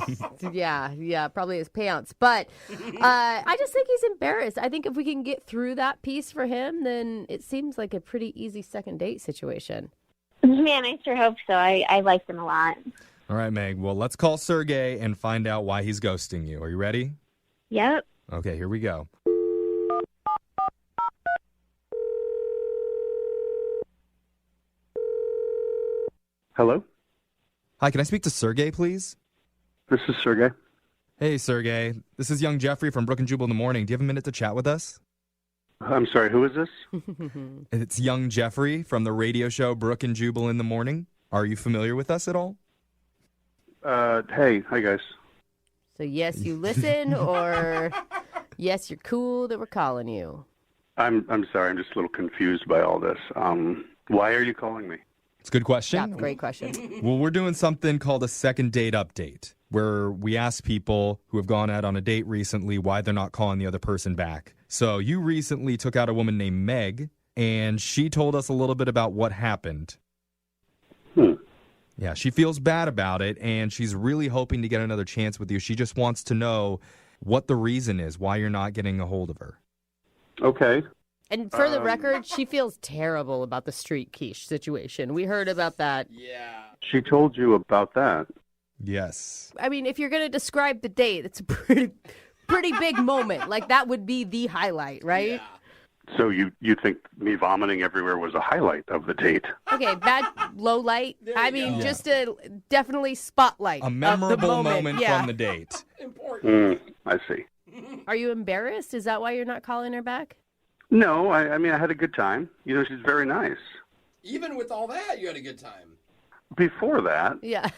J: Yeah, probably his pants. But I just think he's embarrassed. I think if we can get through that piece for him, then it seems like a pretty easy second date situation.
I: Man, I sure hope so. I liked him a lot.
L: All right, Meg. Well, let's call Sergey and find out why he's ghosting you. Are you ready?
I: Yep.
L: Okay, here we go.
K: Hello?
L: Hi, can I speak to Sergey, please?
K: This is Sergey.
L: Hey, Sergey. This is young Jeffrey from Brooke and Jubal in the morning. Do you have a minute to chat with us?
K: I'm sorry, who is this?
L: It's young Jeffrey from the radio show Brooke and Jubal in the morning. Are you familiar with us at all?
K: Hey, hi guys.
J: So yes, you listen, or yes, you're cool that we're calling you.
K: I'm sorry, I'm just a little confused by all this. Why are you calling me?
L: It's a good question.
J: Yeah, great question.
L: Well, we're doing something called a second date update, where we ask people who have gone out on a date recently why they're not calling the other person back. So you recently took out a woman named Meg, and she told us a little bit about what happened. Yeah, she feels bad about it, and she's really hoping to get another chance with you. She just wants to know what the reason is, why you're not getting a hold of her.
K: Okay.
J: And for the record, she feels terrible about the street quiche situation. We heard about that.
F: Yeah.
K: She told you about that?
L: Yes.
J: I mean, if you're going to describe the date, it's a pretty big moment. Like, that would be the highlight, right?
F: Yeah.
K: So you think me vomiting everywhere was a highlight of the date?
J: Okay, bad low light. I mean, just a definitely spotlight.
L: A memorable moment
J: yeah.
L: from the date.
F: Important.
K: I see.
J: Are you embarrassed? Is that why you're not calling her back?
K: No, I mean, I had a good time. You know, she's very nice.
F: Even with all that, you had a good time.
K: Before that,
J: Yeah.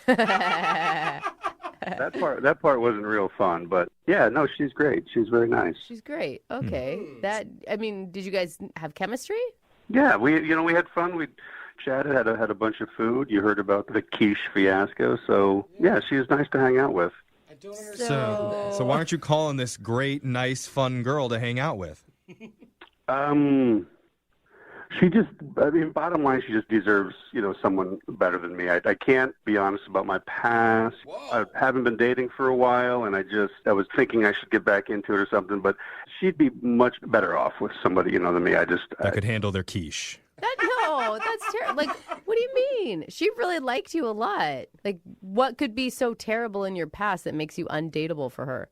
K: that part wasn't real fun. But yeah, no, she's great. She's very nice.
J: She's great. Okay. Did you guys have chemistry?
K: Yeah, we had fun. We
M: chatted, had a bunch of food. You heard about the quiche fiasco. So, yeah, she was nice to hang out with.
F: I don't understand.
L: So why aren't you calling this great, nice, fun girl to hang out with?
M: Bottom line, she just deserves, someone better than me. I can't be honest about my past.
F: Whoa.
M: I haven't been dating for a while, and I was thinking I should get back into it or something, but she'd be much better off with somebody, than me.
L: That could handle their quiche.
J: No, that's terrible. Like, what do you mean? She really liked you a lot. Like, what could be so terrible in your past that makes you undateable for her?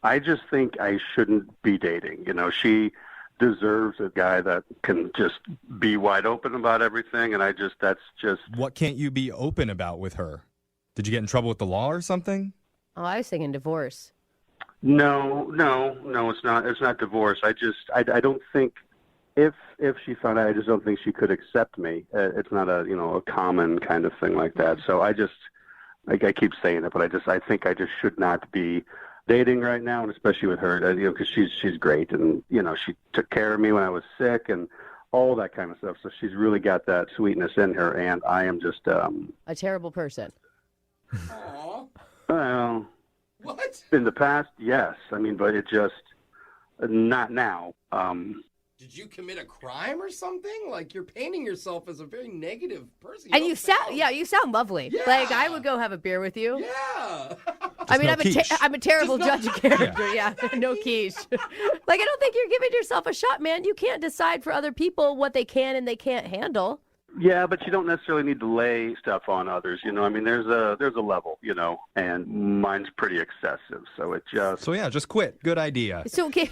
M: I just think I shouldn't be dating. She deserves a guy that can just be wide open about everything, and that's just...
L: What can't you be open about with her? Did you get in trouble with the law or something?
J: Oh, I was thinking divorce.
M: No, it's not. It's not divorce. I don't think... If she found out, I just don't think she could accept me. It's not a common kind of thing like that. So I keep saying it, but I think I just should not be dating right now, and especially with her, because she's great, and she took care of me when I was sick and all that kind of stuff. So she's really got that sweetness in her, and I am just
J: a terrible person.
F: Aww.
M: Well,
F: what?
M: In the past, yes. But it just not now.
F: Did you commit a crime or something? Like, you're painting yourself as a very negative person.
J: And you sound lovely.
F: Yeah.
J: Like, I would go have a beer with you.
F: Yeah.
J: I'm a terrible judge of character. Yeah, no quiche. Like, I don't think you're giving yourself a shot, man. You can't decide for other people what they can and they can't handle.
M: Yeah, but you don't necessarily need to lay stuff on others. There's a level, and mine's pretty excessive. So it just...
L: So yeah, just quit. Good idea.
J: So, okay.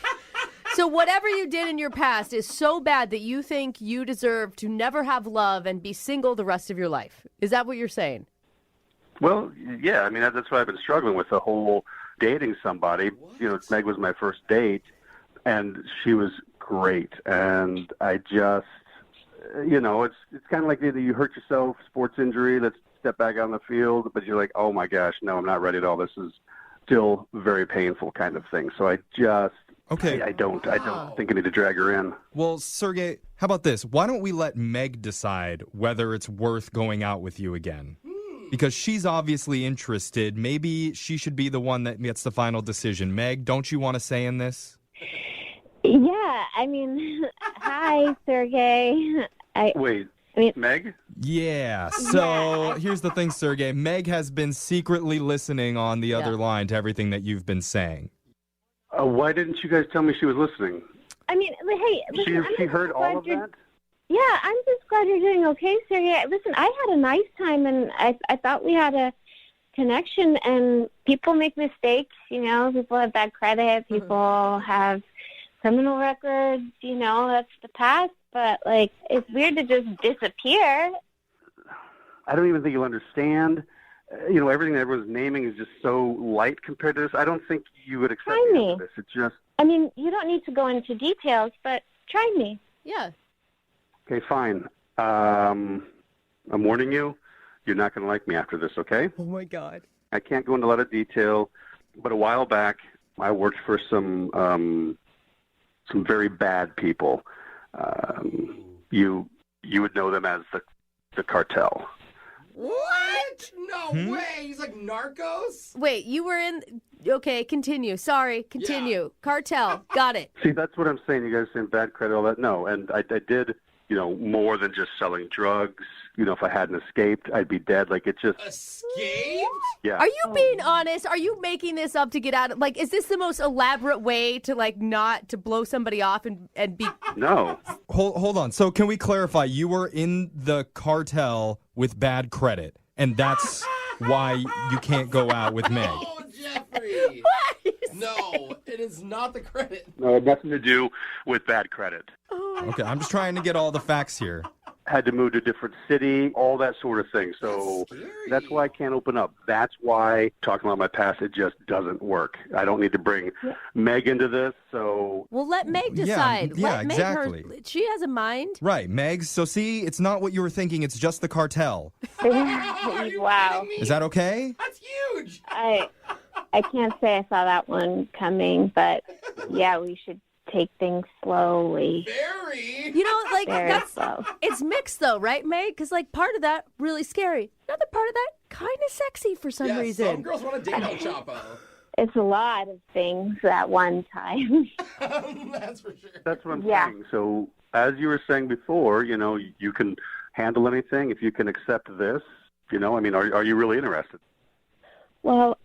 J: So whatever you did in your past is so bad that you think you deserve to never have love and be single the rest of your life. Is that what you're saying?
M: Well, yeah. That's what I've been struggling with, the whole dating somebody.
F: What?
M: Meg was my first date, and she was great. And I just, it's kind of like either you hurt yourself, sports injury, let's step back on the field, but you're like, oh my gosh, no, I'm not ready at all. This is still very painful kind of thing. So I just...
L: Okay.
M: I don't think I need to drag her in.
L: Well, Sergey, how about this? Why don't we let Meg decide whether it's worth going out with you again? Because she's obviously interested. Maybe she should be the one that gets the final decision. Meg, don't you want to say in this?
I: Yeah, hi, Sergey.
M: Meg?
L: Yeah. So here's the thing, Sergey. Meg has been secretly listening on the other line to everything that you've been saying.
M: Why didn't you guys tell me she was listening?
I: Hey, listen,
M: she heard all of that?
I: Yeah, I'm just glad you're doing okay, Sergey. Listen, I had a nice time, and I thought we had a connection, and people make mistakes, People have bad credit, people have criminal records, that's the past, but, it's weird to just disappear.
M: I don't even think you'll understand. Everything that everyone's naming is just so light compared to this. I don't think you would accept me into this. It's just...
I: you don't need to go into details, but try me.
J: Yeah.
M: Okay, fine. I'm warning you, you're not going to like me after this, okay?
J: Oh, my God.
M: I can't go into a lot of detail, but a while back, I worked for some very bad people. You would know them as the cartel.
F: What? No way. He's like Narcos?
J: Wait, you were in... Okay, continue. Sorry, continue. Yeah. Cartel. Got it.
M: See, that's what I'm saying. You guys saying bad credit, all that. No, and I did, more than just selling drugs. If I hadn't escaped, I'd be dead. Like, it just...
F: Escaped?
M: Yeah.
J: Are you being honest? Are you making this up to get out of... is this the most elaborate way to, not to blow somebody off and be...
M: No.
L: Hold on. So can we clarify? You were in the cartel with bad credit, and that's why you can't go out with Meg.
F: Oh, Jeffrey. No, it is not the credit.
M: No, it had nothing to do with bad credit.
L: Okay, I'm just trying to get all the facts here.
M: Had to move to a different city, all that sort of thing. So that's why I can't open up. That's why talking about my past, it just doesn't work. I don't need to bring Meg into this, so...
J: Well, let Meg decide.
L: Yeah,
J: let
L: exactly.
J: Meg she has a mind.
L: Right, Meg. So see, it's not what you were thinking. It's just the cartel.
I: Wow.
L: Is that okay?
F: That's huge.
I: I can't say I saw that one coming, but yeah, we should take things slowly.
F: Very.
J: You know, like,
I: Very
J: that's,
I: slow.
J: it's mixed though, right, May? Because, like, part of that, really scary. Another part of that, kind of sexy for some reason.
F: Some girls want to date El Chapo.
I: It's a lot of things at one time.
F: That's for sure.
M: That's what I'm
I: Yeah.
M: saying. So, as you were saying before, you can handle anything if you can accept this. I mean, are you really interested?
I: Well,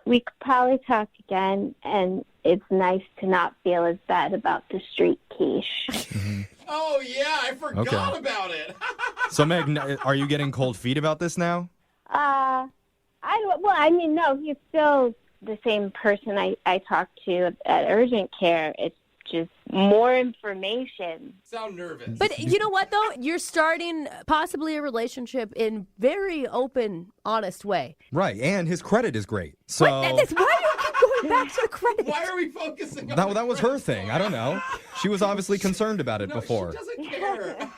I: we could probably talk again, and it's nice to not feel as bad about the street quiche.
F: Oh, yeah, I forgot about it.
L: So, Meg, are you getting cold feet about this now?
I: No, he's still the same person I talked to at urgent care. It's just more information.
F: Sound nervous.
J: But you know what, though? You're starting possibly a relationship in very open, honest way.
L: Right, and his credit is great. So
J: Why do you keep going back to the credit?
F: Why are we focusing on
L: that was her thing. I don't know. She was obviously concerned about it before.
F: She doesn't care.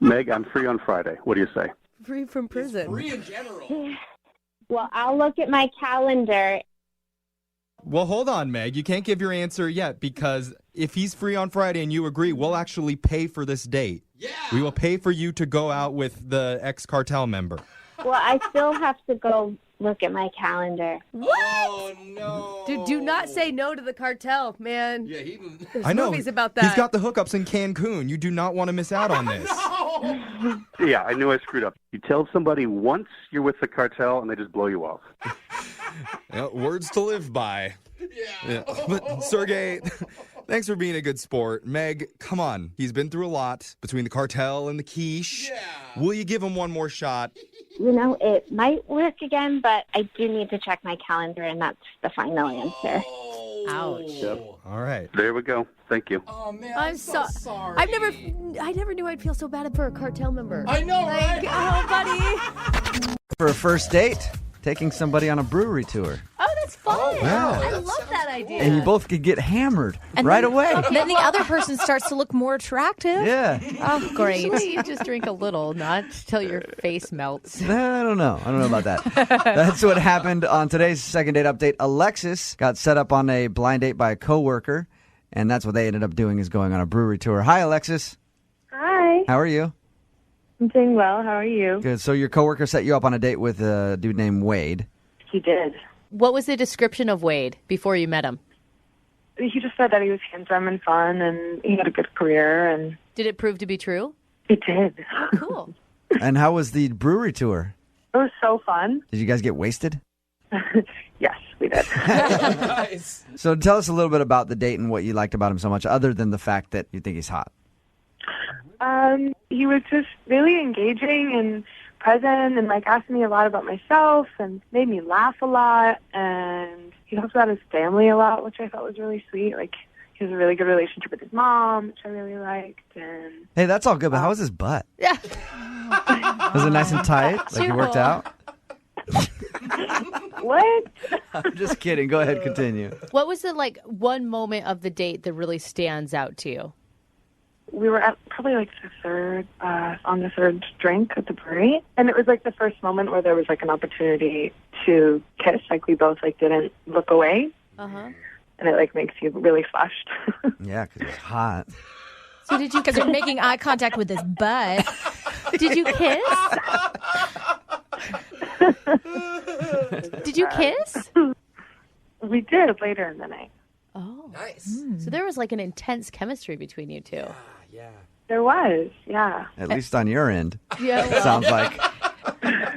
M: Meg, I'm free on Friday. What do you say?
J: Free from prison.
F: Free in general.
I: Well, I'll look at my calendar.
L: Well, hold on, Meg. You can't give your answer yet because if he's free on Friday and you agree, we'll actually pay for this date.
F: Yeah.
L: We will pay for you to go out with the ex-cartel member.
I: Well, I still have to go look at my calendar.
J: What?
F: Oh, no.
J: Dude, do not say no to the cartel, man.
F: Yeah,
J: There's
L: I know.
J: movies about that.
L: He's got the hookups in Cancun. You do not want to miss out on this.
M: Yeah, I knew I screwed up. You tell somebody once you're with the cartel and they just blow you off.
L: Yeah, words to live by. Yeah. But Sergey, thanks for being a good sport. Meg, come on. He's been through a lot between the cartel and the quiche.
F: Yeah.
L: Will you give him one more shot?
I: It might work again, but I do need to check my calendar, and that's the final answer.
J: Ouch.
M: Yep.
L: All right.
M: There we go. Thank you.
F: Oh, man,
J: I'm
F: so
J: so
F: sorry.
J: I never knew I'd feel so bad for a cartel member.
F: I know,
J: Like,
F: right?
J: oh, buddy.
C: For a first date, taking somebody on a brewery tour.
D: Oh, that's fun.
C: wow.
D: I love that idea.
C: And you both could get hammered
D: And
C: right
D: then-
C: away.
D: Then the other person starts to look more attractive.
C: Yeah.
D: Oh, great. Usually you just drink a little, not till your face melts.
C: I don't know about that. That's what happened on today's second date update. Alexis got set up on a blind date by a coworker, and that's what they ended up doing is going on a brewery tour. Hi, Alexis.
N: Hi.
C: How are you?
N: I'm doing well. How are you?
C: Good. So your coworker set you up on a date with a dude named Wade.
N: He did.
D: What was the description of Wade before you met him?
N: He just said that he was handsome and fun, and he had a good career, and
D: Did it prove to be true?
N: he did.
D: Cool.
C: And how was the brewery tour?
N: It was so fun.
C: Did you guys get wasted?
N: Yes, we did.
F: Nice.
C: So tell us a little bit about the date and what you liked about him so much, other than the fact that you think he's hot.
N: He was just really engaging and present, and asked me a lot about myself, and made me laugh a lot. And he talked about his family a lot, which I thought was really sweet. He has a really good relationship with his mom, which I really liked. And
C: Hey, that's all good, but how was his butt?
D: Yeah.
C: Was it nice and tight? Like it worked out?
N: what?
C: I'm just kidding. Go ahead, continue.
D: What was the one moment of the date that really stands out to you?
N: We were at probably on the third drink at the brewery, and it was the first moment where there was an opportunity to kiss. We both didn't look away,
D: Uh-huh.
N: and it makes you really flushed.
C: Yeah, because it's hot.
D: So did you?
O: Because you're making eye contact with his butt.
D: Did you kiss? Did you kiss?
N: We did later in the night.
D: Oh,
F: nice.
D: So there was an intense chemistry between you two.
F: Yeah.
N: There was, yeah.
C: At least on your end.
D: Yeah.
C: It sounds like.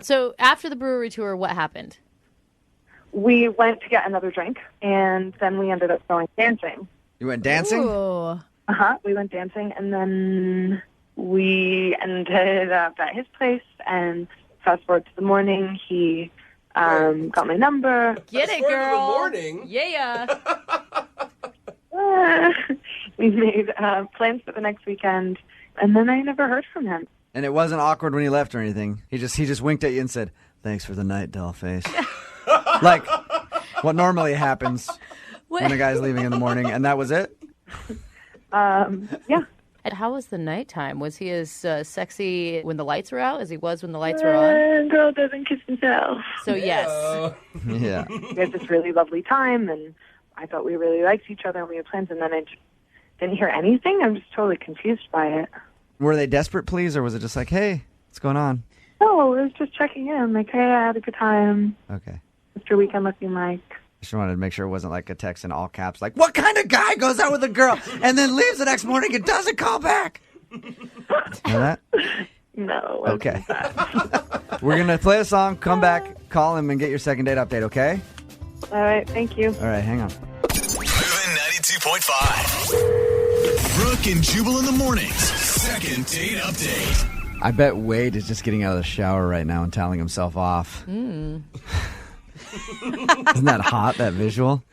D: So after the brewery tour, what happened?
N: We went to get another drink, and then we ended up going dancing.
C: You went dancing?
O: Ooh.
N: We went dancing, and then we ended up at his place, and fast forward to the morning, he got my number.
D: Get it,
F: Fast forward to
D: girl.
F: the morning.
D: Yeah.
N: We made plans for the next weekend, and then I never heard from him.
C: And it wasn't awkward when he left or anything. He just winked at you and said, "Thanks for the night, dollface." Like what normally happens when a guy's leaving in the morning, and that was it?
N: Yeah.
D: And how was the nighttime? Was he as sexy when the lights were out as he was when the lights were on?
N: Girl doesn't kiss and tell.
D: So yes.
C: Yeah.
N: We had this really lovely time, and I thought we really liked each other and we had plans, and then I just didn't hear anything. I'm just totally confused by it.
C: Were they desperate pleas, or was it just like, hey, what's going on?
N: No, it was just checking in. Like, hey, I had a good time.
C: Okay.
N: What's your weekend looking like?
C: Just wanted to make sure it wasn't like a text in all caps, like, what kind of guy goes out with a girl and then leaves the next morning and doesn't call back? Know that?
N: No.
C: Okay. We're going to play a song, come back, call him, and get your second date update, okay?
N: All right, thank you.
C: All right, hang on.
B: Moving 92.5. Brooke and Jubal in the mornings. Second date update.
C: I bet Wade is just getting out of the shower right now and toweling himself off. Isn't that hot, that visual?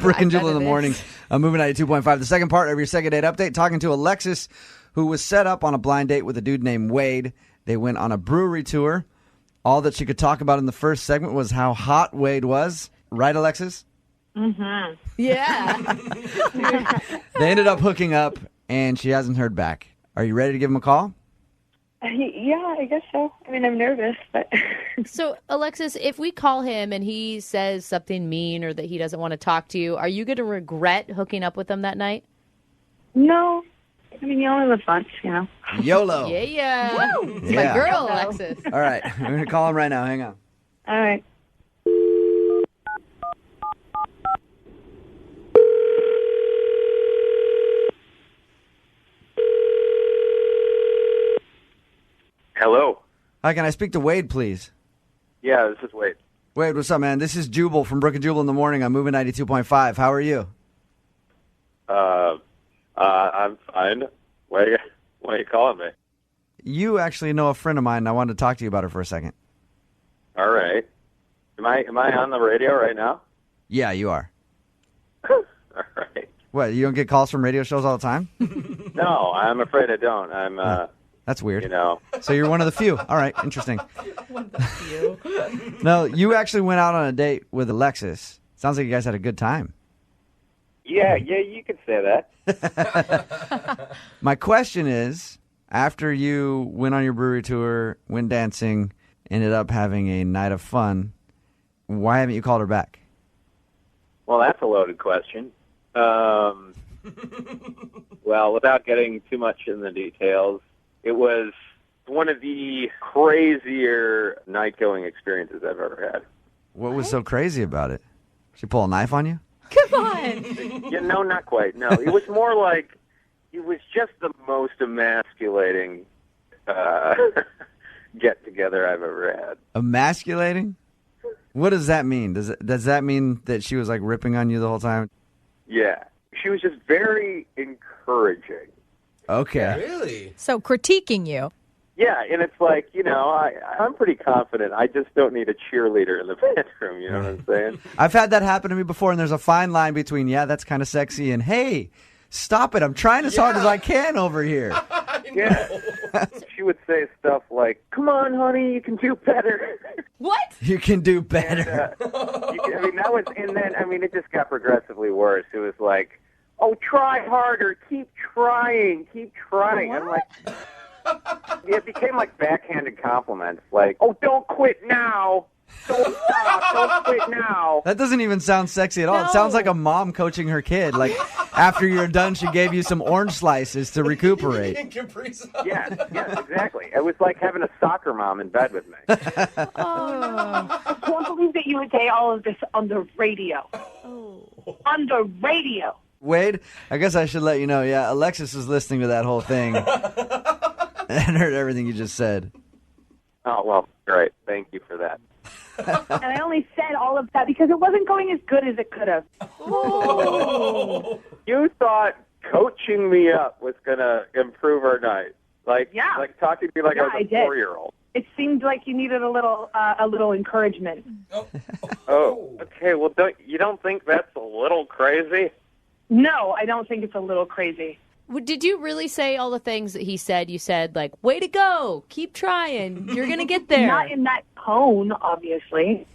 C: Brooke and Jubal in the morning. Moving 92.5. The second part of your second date update, talking to Alexis, who was set up on a blind date with a dude named Wade. They went on a brewery tour. All that she could talk about in the first segment was how hot Wade was. Right, Alexis?
N: Mm-hmm.
J: Yeah.
C: They ended up hooking up, and she hasn't heard back. Are you ready to give him a call?
N: Yeah, I guess so. I mean, I'm nervous, but...
D: So, Alexis, if we call him and he says something mean or that he doesn't want to talk to you, are you going to regret hooking up with him that night?
N: No. I mean, you only live once, you know.
C: YOLO.
D: Yeah.
C: Woo!
D: It's
C: Yeah.
D: my girl, Alexis.
C: All right. I'm going to call him right now. Hang on.
N: All right.
K: Hello.
C: Hi, can I speak to Wade, please?
K: Yeah, this is Wade.
C: Wade, what's up, man? This is Jubal from Brooke and Jubal in the morning. I'm moving 92.5. How are you?
K: I'm fine. Why are you calling me?
C: You actually know a friend of mine, and I wanted to talk to you about her for a second.
K: All right. Am I on the radio right now?
C: Yeah, you are.
K: All right.
C: What, you don't get calls from radio shows all the time?
K: No, I'm afraid I don't.
C: That's weird.
K: You know.
C: So you're one of the few. All right, interesting.
D: One of the few.
C: No, you actually went out on a date with Alexis. Sounds like you guys had a good time.
K: Yeah, you could say that.
C: My question is, after you went on your brewery tour, went dancing, ended up having a night of fun, why haven't you called her back?
K: Well, that's a loaded question. Well, without getting too much in the details, it was one of the crazier night-going experiences I've ever had.
C: What was so crazy about it? She pull a knife on you?
D: Come on.
K: Yeah, no, not quite. No, it was more like it was just the most emasculating get-together I've ever had.
C: Emasculating? What does that mean? Does that mean that she was like ripping on you the whole time?
K: Yeah, she was just very encouraging.
C: Okay.
F: Really?
O: So critiquing you.
K: Yeah, and it's like, you know, I'm pretty confident. I just don't need a cheerleader in the bedroom, you know what I'm saying?
C: I've had that happen to me before, and there's a fine line between, yeah, that's kind of sexy, and hey, stop it. I'm trying as hard as I can over here.
K: Yeah. She would say stuff like, come on, honey, you can do better.
D: What?
C: You can do better.
K: And then it just got progressively worse. It was like, oh, try harder, keep trying. I'm like, it became like backhanded compliments, like, oh, don't quit now. Don't stop. Don't quit now.
C: That doesn't even sound sexy at all.
D: No.
C: It sounds like a mom coaching her kid. Like, after you're done, she gave you some orange slices to recuperate.
K: Yes, exactly. It was like having a soccer mom in bed with me.
N: I can't believe that you would say all of this on the radio. On the radio.
C: Wade, I guess I should let you know, yeah, Alexis was listening to that whole thing and heard everything you just said.
K: Oh, well, great. Thank you for that.
N: And I only said all of that because it wasn't going as good as it could have.
K: You thought coaching me up was going to improve our night. Like talking to me like I was a 4-year-old.
N: It seemed like you needed a little encouragement.
K: Oh, okay. Well, you don't think that's a little crazy?
N: No, I don't think it's a little crazy.
D: Did you really say all the things that he said? You said, like, way to go, keep trying, you're going to get there.
N: Not in that tone, obviously.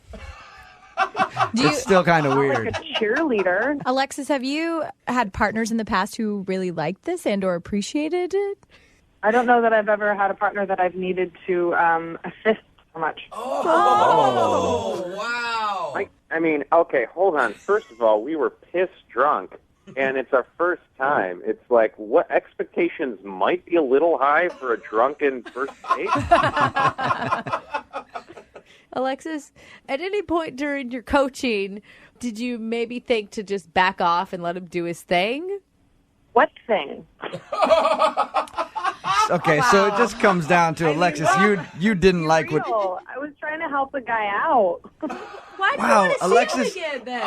C: It's still kind of weird.
N: Like a cheerleader.
O: Alexis, have you had partners in the past who really liked this and or appreciated it?
N: I don't know that I've ever had a partner that I've needed to assist so much.
F: Oh, wow.
P: I mean, okay, hold on. First of all, we were piss drunk, and it's our first time. It's like, what expectations might be a little high for a drunken first date?
D: Alexis, at any point during your coaching, did you maybe think to just back off and let him do his thing?
N: What thing?
C: Okay, so it just comes down to Alexis. You didn't like what.
N: I was trying to help a guy out.
D: Why do
C: Wow,
D: you want to
C: Alexis.
D: see him again then?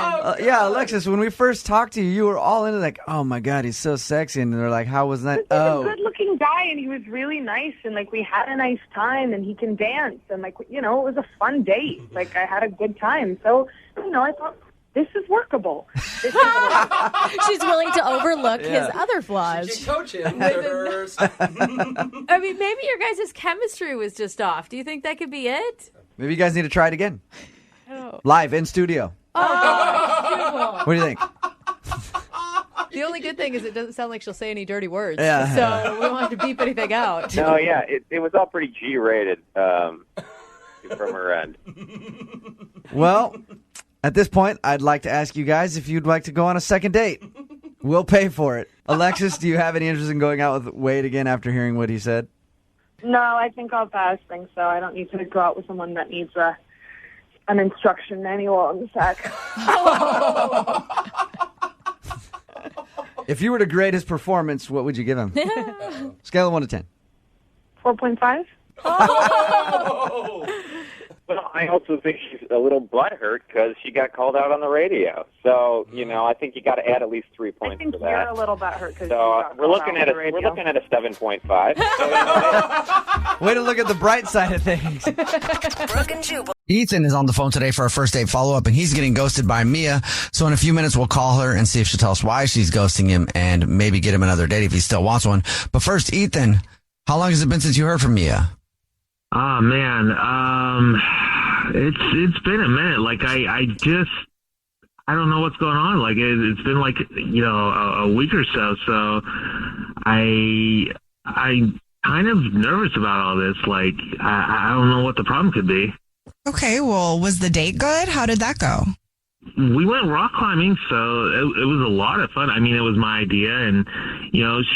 C: Yeah, Alexis. When we first talked to you, you were all into like, oh my God, he's so sexy, and they're like, how was that?
N: He's a good-looking guy, and he was really nice, and like we had a nice time, and he can dance, and like it was a fun date. Like I had a good time, so I thought this is workable.
O: She's willing to overlook his other flaws.
F: She can coach him.
D: I mean, maybe your guys' chemistry was just off. Do you think that could be it?
C: Maybe you guys need to try it again, live in studio.
D: Oh,
C: What do you think?
D: the only good thing is it doesn't sound like she'll say any dirty words.
C: Yeah.
D: So we won't have to beep anything out.
P: No, yeah, it was all pretty G-rated from her end.
C: Well, at this point, I'd like to ask you guys if you'd like to go on a second date. We'll pay for it. Alexis, do you have any interest in going out with Wade again after hearing what he said?
N: No, I think I'll pass. Think so. I don't need to go out with someone that needs an instruction manual in the sack.
C: If you were to grade his performance, what would you give him? Scale of 1 to 10.
N: 4.5.
P: Well, I also think she's a little butthurt because she got called out on the radio. So, I think you got to add at least 3 points
N: I think
P: for
N: you're
P: that.
N: a little butthurt because
P: We're looking at a 7.5.
C: Way to look at the bright side of things.
H: Brooke and Jubal.
Q: Ethan is on the phone today for a first date follow-up, and he's getting ghosted by Mia. So in a few minutes, we'll call her and see if she'll tell us why she's ghosting him and maybe get him another date if he still wants one. But first, Ethan, how long has it been since you heard from Mia?
R: Oh, man. It's been a minute. Like, I don't know what's going on. Like, it's been like, a week or so. So I'm kind of nervous about all this. Like, I don't know what the problem could be.
S: Okay, well, was the date good? How did that go?
R: We went rock climbing, so it was a lot of fun. I mean, it was my idea, and,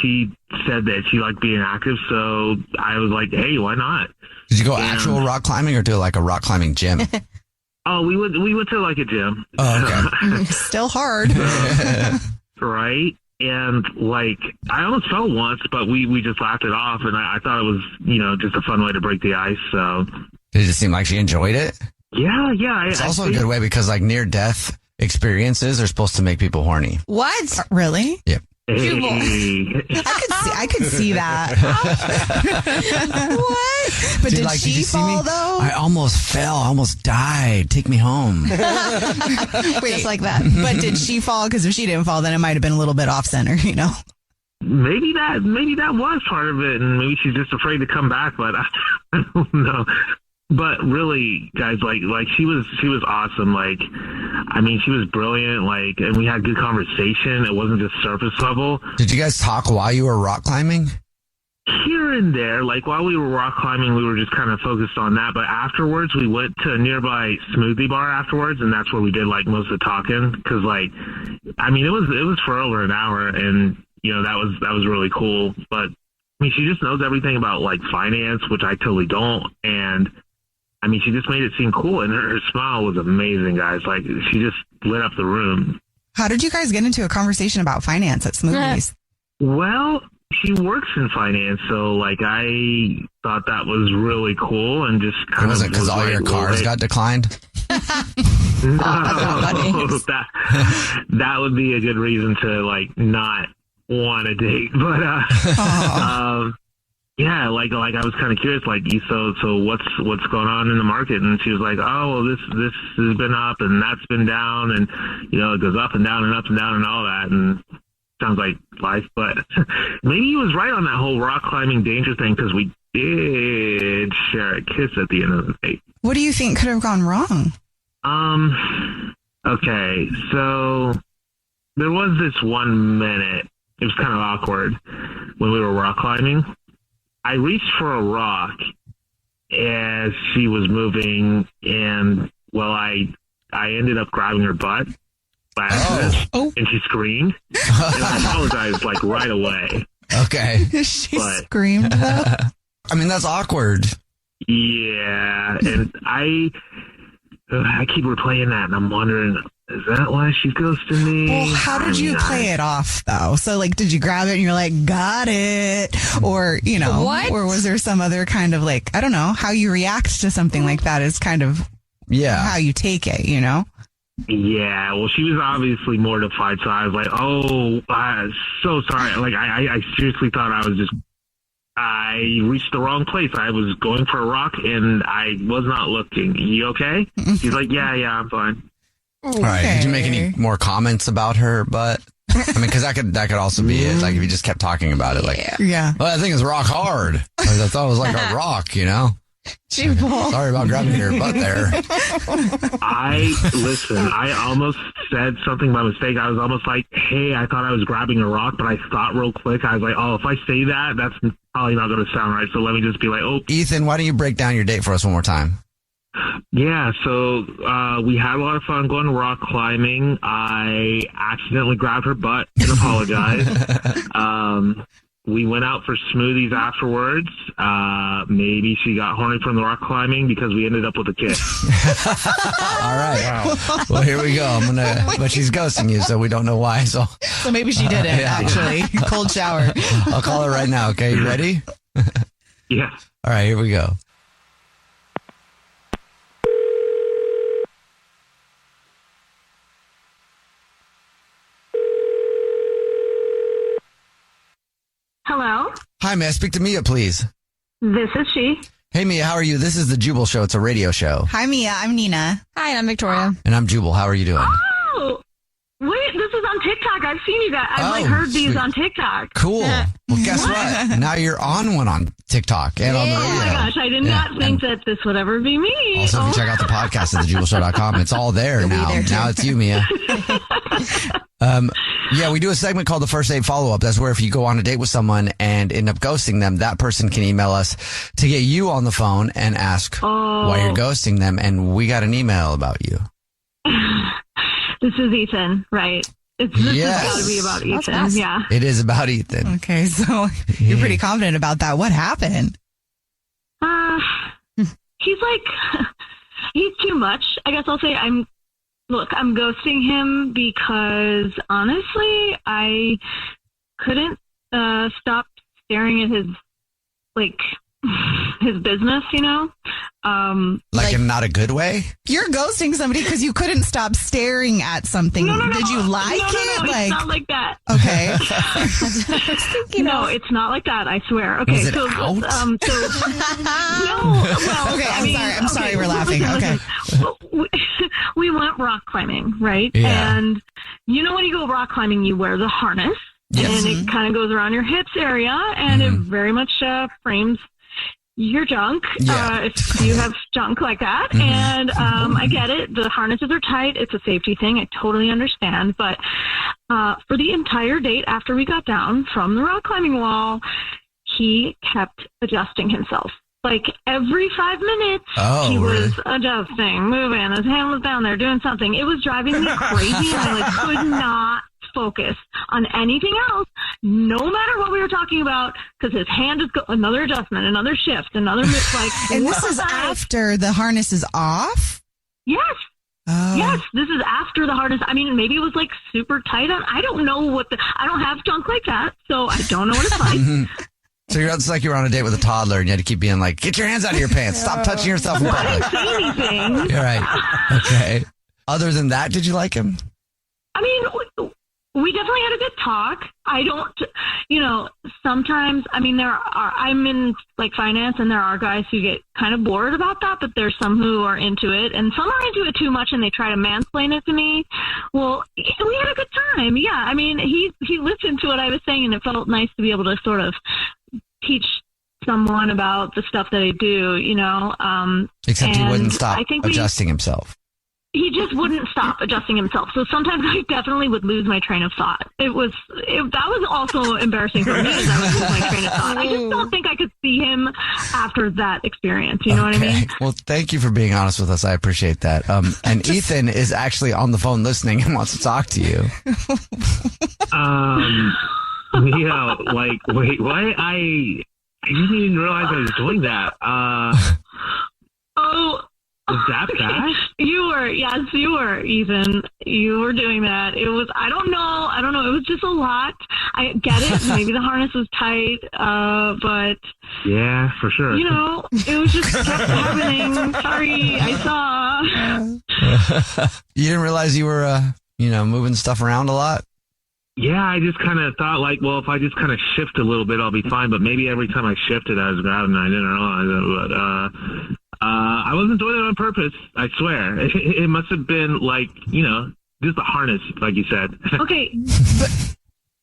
R: she said that she liked being active, so I was like, hey, why not?
Q: Did you go actual rock climbing or do like a rock climbing gym?
R: Oh, we went to like a gym.
Q: Oh, okay.
S: Still hard.
R: Right? And like, I almost fell once, but we just laughed it off, and I thought it was, just a fun way to break the ice, so.
Q: Did it seem like she enjoyed it?
R: Yeah.
Q: It's also a good way because like near-death experiences are supposed to make people horny.
S: What? Really?
Q: Yep.
R: Hey.
S: I could see that. What? But
Q: Dude,
S: did
Q: like,
S: she
Q: you see
S: fall
Q: me?
S: though?
Q: I almost fell. I almost died. Take me home.
S: Wait, just like that. But did she fall? Because if she didn't fall, then it might have been a little bit off center,
R: Maybe that was part of it, and maybe she's just afraid to come back. But I don't know. But really, guys, like she was awesome. Like, I mean, she was brilliant. Like, and we had good conversation. It wasn't just surface level.
Q: Did you guys talk while you were rock climbing?
R: Here and there, like while we were rock climbing, we were just kind of focused on that. But afterwards, we went to a nearby smoothie bar afterwards, and that's where we did like most of the talking. Because like, I mean, it was for over an hour, and that was really cool. But I mean, she just knows everything about like finance, which I totally don't, and I mean, she just made it seem cool, and her smile was amazing, guys. Like, she just lit up the room.
S: How did you guys get into a conversation about finance at Smoothies?
R: Well, she works in finance, so, like, I thought that was really cool, and just kind
Q: was it because all your cars got declined?
R: No, that would be a good reason to, like, not want a date. But, yeah, like I was kind of curious, like, so what's going on in the market? And she was like, oh, well, this has been up and that's been down, and it goes up and down and up and down and all that, and sounds like life. But maybe he was right on that whole rock climbing danger thing, because we did share a kiss at the end of the date.
S: What do you think could have gone wrong?
R: Okay, so there was this 1 minute. It was kind of awkward when we were rock climbing. I reached for a rock, as she was moving, and well, I ended up grabbing her butt by accident, and she screamed, and I apologized like right away.
Q: Okay.
S: She screamed though.
Q: I mean, that's awkward.
R: Yeah, and I keep replaying that, and I'm wondering, is that why she's ghosting me?
S: Well, how did you play it off, though? So, like, did you grab it and you're like, got it? Or, you know, or was there some other kind of, like, I don't know, how you react to something like that is kind of how you take it, you know?
R: Yeah, well, she was obviously mortified, so I was like, oh, I'm so sorry. Like, I seriously thought I reached the wrong place. I was going for a rock, and I was not looking. You okay? She's like, yeah, I'm fine.
Q: All right. Did you make any more comments about her? But I mean, because that could also be it. Like if you just kept talking about it, like,
S: well,
Q: that thing is rock hard. Like, I thought it was like a rock, you know. Sorry about grabbing your butt there.
R: I almost said something by mistake. I was almost like, hey, I thought I was grabbing a rock, but I thought real quick, I was like, oh, if I say that, that's probably not going to sound right. So let me just be like, oh.
Q: Ethan, why don't you break down your date for us one more time?
R: Yeah, so we had a lot of fun going rock climbing. I accidentally grabbed her butt and apologized. We went out for smoothies afterwards. Maybe she got horny from the rock climbing because we ended up with a kiss.
Q: All right. Wow. Well, here we go. But she's ghosting you, so we don't know why. So
S: maybe she did it, actually. Cold shower.
Q: I'll call her right now, okay? You ready?
R: Yeah.
Q: All right, here we go.
T: Hello?
Q: Hi, may I speak to Mia, please?
T: This is she.
Q: Hey, Mia, how are you? This is the Jubal Show. It's a radio show.
S: Hi, Mia. I'm Nina.
O: Hi, I'm Victoria.
Q: And I'm Jubal. How are you doing?
T: Oh, wait, this is on TikTok. I've seen you guys. I've heard these on TikTok.
Q: Cool. Well, guess what? Now you're on one on TikTok and on the radio.
T: Oh my gosh, I did not think that this would ever be me.
Q: Also, if you check out the podcast at thejubalshow.com, it's all there now. Now it's you, Mia. Yeah, we do a segment called the First Date Follow-Up. That's where if you go on a date with someone and end up ghosting them, that person can email us to get you on the phone and ask why you're ghosting them. And we got an email about you.
T: This is Ethan, right? This has got to be about Ethan. Yeah.
Q: It is about Ethan.
S: Okay, so you're pretty confident about that. What happened?
T: He's too much. I guess I'll say I'm ghosting him because honestly, I couldn't stop staring at his business, you know?
Q: Like in not a good way?
S: You're ghosting somebody because you couldn't stop staring at something.
T: No,
S: Did you like it?
T: No, it's not like that.
S: Okay.
T: No, it's not like that, I swear. Okay,
Q: Was it out?
S: Okay, I'm sorry we're laughing. Okay.
T: We went rock climbing, right?
Q: Yeah.
T: And you know when you go rock climbing, you wear the harness.
Q: Yes.
T: And it kind of goes around your hips area, and it very much frames your junk, if you have junk like that. And I get it. The harnesses are tight. It's a safety thing. I totally understand. But for the entire date after we got down from the rock climbing wall, he kept adjusting himself. Like every 5 minutes, he was adjusting, moving. His hand was down there doing something. It was driving me crazy, and I could not focus on anything else, no matter what we were talking about, because his hand is another adjustment, another shift, another
S: And this is after the harness is off?
T: Yes. Yes, this is after the harness. I mean, maybe it was super tight on. I don't know I don't have junk like that, so I don't know what it's like.
Q: So it's like you were on a date with a toddler and you had to keep being like, get your hands out of your pants. Stop touching yourself in public.
T: I didn't say anything.
Q: You're right. Okay. Other than that, did you like him?
T: I mean, we definitely had a good talk. I don't, sometimes, I mean, I'm in finance, and there are guys who get kind of bored about that, but there's some who are into it, and some are into it too much, and they try to mansplain it to me. Well, we had a good time. Yeah. I mean, he listened to what I was saying, and it felt nice to be able to sort of teach someone about the stuff that I do,
Q: Except he wouldn't stop adjusting himself.
T: he just wouldn't stop adjusting himself. So sometimes I definitely would lose my train of thought. That was also embarrassing for me as I would lose my train of thought. I just don't think I could see him after that experience. You know what I mean?
Q: Well, thank you for being honest with us. I appreciate that. And Ethan is actually on the phone listening and wants to talk to you.
R: Yeah, like, wait, what? I didn't even realize I was doing that. Was that bad?
T: You were, Ethan. You were doing that. It was, I don't know. It was just a lot. I get it. Maybe the harness was tight, but.
R: Yeah, for sure.
T: You know, it was just kept happening. Sorry, I saw.
Q: You didn't realize you were, moving stuff around a lot?
R: Yeah, I just kind of thought, like, well, if I just kind of shift a little bit, I'll be fine. But maybe every time I shifted, I was grabbing it. I didn't realize it. But I wasn't doing it on purpose. I swear. It must have been, like, just the harness, like you said.
T: Okay, but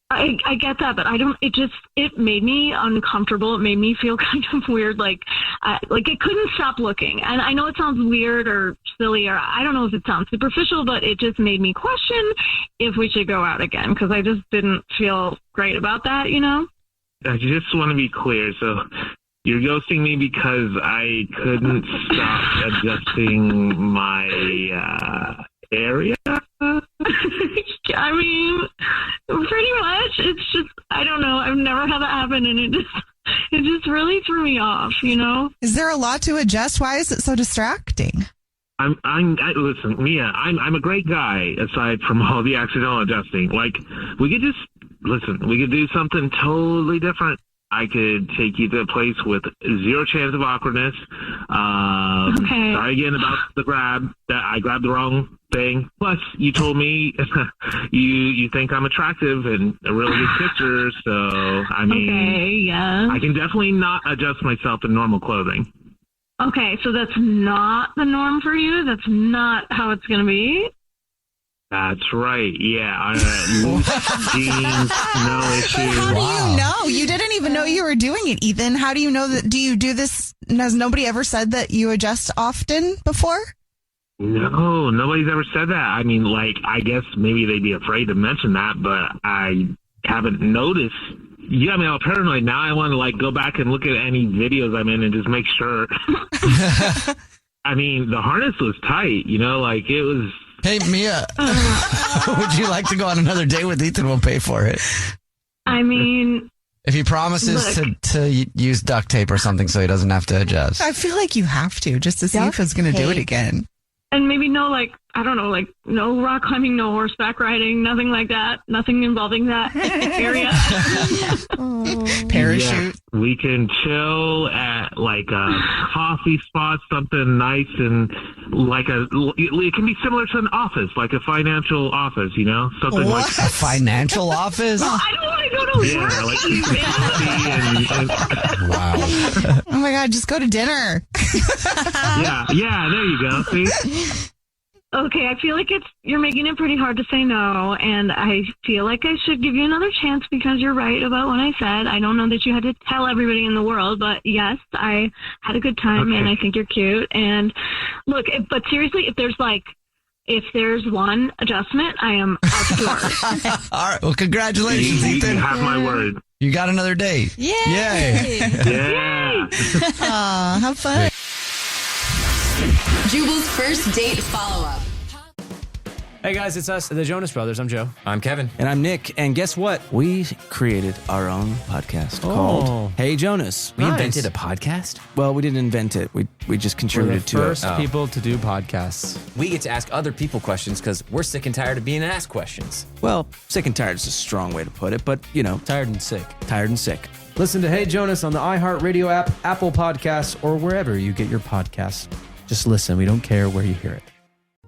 T: I get that, but I don't. It made me uncomfortable. It made me feel kind of weird. Like I couldn't stop looking. And I know it sounds weird or silly, or I don't know if it sounds superficial, but it just made me question if we should go out again, because I just didn't feel great about that.
R: I just want to be clear. So you're ghosting me because I couldn't stop adjusting my area?
T: I mean, pretty much. It's just, I don't know. I've never had that happen, and it just really threw me off,
S: Is there a lot to adjust? Why is it so distracting?
R: Listen, Mia, I'm a great guy aside from all the accidental adjusting. Like, we could do something totally different. I could take you to a place with zero chance of awkwardness.
T: Okay.
R: Sorry again about the grab. That I grabbed the wrong thing. Plus, you told me you think I'm attractive and a really good picture. So, I mean,
T: okay, yeah.
R: I can definitely not adjust myself in normal clothing.
T: Okay, so that's not the norm for you? That's not how it's going to be?
R: That's right. Yeah. Loose jeans, no issue.
S: How do you know? You didn't even know you were doing it, Ethan. How do you know that? Do you do this? Has nobody ever said that you adjust often before?
R: No, nobody's ever said that. I mean, like, I guess maybe they'd be afraid to mention that, but I haven't noticed. Yeah, I mean, I'm paranoid now. I want to, like, go back and look at any videos I'm in and just make sure. I mean, the harness was tight, like, it was.
Q: Hey, Mia, would you like to go on another date with Ethan? We'll pay for it.
T: I mean,
Q: if he promises to use duct tape or something so he doesn't have to adjust.
S: I feel like you have to, just to see if he's going to do it again.
T: And maybe no, like, I don't know, like, no rock climbing, no horseback riding, nothing like that. Nothing involving that area.
S: Parachute.
R: Yeah, we can chill at, like, a coffee spot, something nice, and like it can be similar to an office, like a financial office, something like
Q: a financial office.
T: Well, I don't want to go to work.
R: And
Q: Wow.
S: Oh my God, just go to dinner.
R: yeah, there you go. See?
T: Okay, I feel like you're making it pretty hard to say no, and I feel like I should give you another chance because you're right about what I said. I don't know that you had to tell everybody in the world, but yes, I had a good time, and I think you're cute. And look, but seriously, if there's one adjustment, I am out the door.
Q: All right, well, congratulations, Ethan.
R: You have my word.
Q: You got another date.
S: Yay!
R: Yeah.
S: Aw, have fun.
H: Jubal's first date follow-up.
U: Hey guys, it's us, the Jonas Brothers. I'm Joe.
V: I'm Kevin.
U: And I'm Nick. And guess what? We created our own podcast called Hey Jonas.
V: We invented a podcast?
U: Well, we didn't invent it. We just contributed to it.
V: We're the first people to do podcasts. We get to ask other people questions because we're sick and tired of being asked questions.
U: Well, sick and tired is a strong way to put it, but,
V: Tired and sick.
U: Tired and sick.
W: Listen to Hey Jonas on the iHeartRadio app, Apple Podcasts, or wherever you get your podcasts. Just listen. We don't care where you hear it.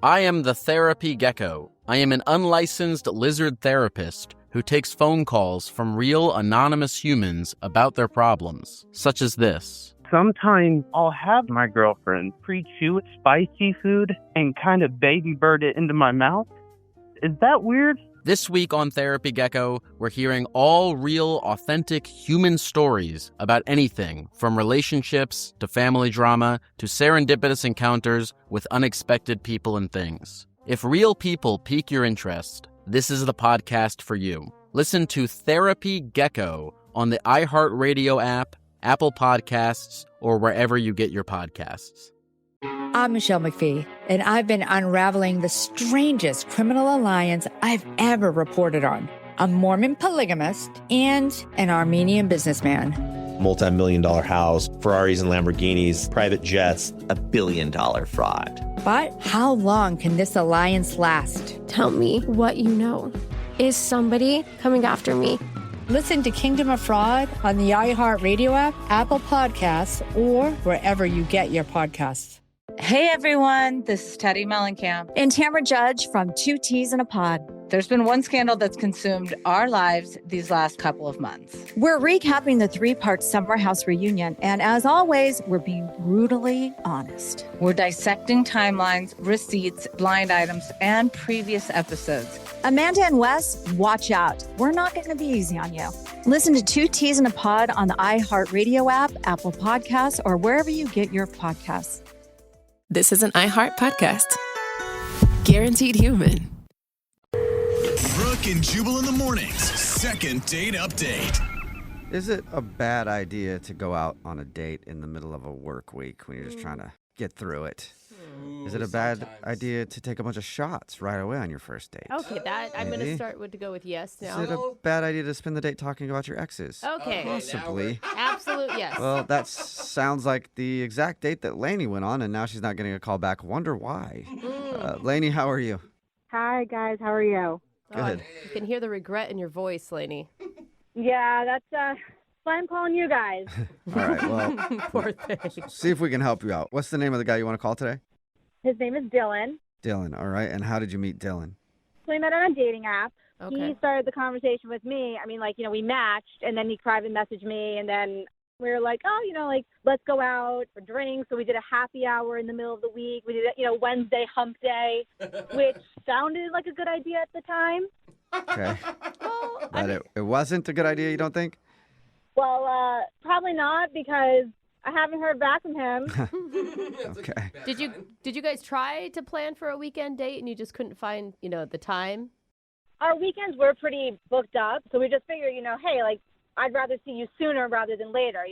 X: I am the Therapy Gecko. I am an unlicensed lizard therapist who takes phone calls from real anonymous humans about their problems, such as this.
Y: Sometimes I'll have my girlfriend pre-chew spicy food and kind of baby bird it into my mouth. Is that weird?
X: This week on Therapy Gecko, we're hearing all real, authentic human stories about anything from relationships to family drama to serendipitous encounters with unexpected people and things. If real people pique your interest, this is the podcast for you. Listen to Therapy Gecko on the iHeartRadio app, Apple Podcasts, or wherever you get your podcasts.
A: I'm Michelle McPhee, and I've been unraveling the strangest criminal alliance I've ever reported on. A Mormon polygamist and an Armenian businessman.
E: Multi-million-dollar house, Ferraris and Lamborghinis, private jets, $1 billion fraud.
A: But how long can this alliance last?
G: Tell me what you know. Is somebody coming after me?
A: Listen to Kingdom of Fraud on the iHeartRadio app, Apple Podcasts, or wherever you get your podcasts.
I: Hey everyone, this is Teddy Mellencamp
O: And Tamara Judge from Two Teas in a Pod.
I: There's been one scandal that's consumed our lives these last couple of months.
O: We're recapping the 3-part Summer House reunion, and as always, we're being brutally honest.
I: We're dissecting timelines, receipts, blind items, and previous episodes.
O: Amanda and Wes, watch out. We're not going to be easy on you. Listen to Two Teas in a Pod on the iHeartRadio app, Apple Podcasts, or wherever you get your podcasts.
L: This is an iHeart podcast. Guaranteed human.
B: Brooke and Jubal in the mornings. Second date update.
C: Is it a bad idea to go out on a date in the middle of a work week when you're just trying to get through it? Is it a bad idea to take a bunch of shots right away on your first date?
J: Okay, that I'm going to
C: Maybe.
J: start with to go with yes now.
C: Is it a bad idea to spend the date talking about your exes?
J: Okay.
C: Possibly.
J: Absolute yes.
C: Well, that sounds like the exact date that Lainey went on, and now she's not getting a call back. Wonder why. Lainey, how are you?
Z: Hi, guys. How are you?
C: Good.
J: You can hear the regret in your voice, Lainey.
Z: Yeah, that's why I'm calling you guys.
C: All right, well,
J: Poor thing.
C: see if we can help you out. What's the name of the guy you want to call today?
Z: His name is Dylan.
C: Dylan, all right. And how did you meet Dylan?
Z: So we met on a dating app.
J: Okay.
Z: He started the conversation with me. I mean, like, we matched, and then he private messaged me, and then we were like, oh, let's go out for drinks. So we did a happy hour in the middle of the week. We did, Wednesday hump day, which sounded like a good idea at the time.
C: Okay. But it wasn't a good idea, you don't think?
Z: Well, probably not, because I haven't heard back from him.
C: Okay.
J: Did you guys try to plan for a weekend date and you just couldn't find, the time?
Z: Our weekends were pretty booked up, so we just figured, hey, like, I'd rather see you sooner rather than later,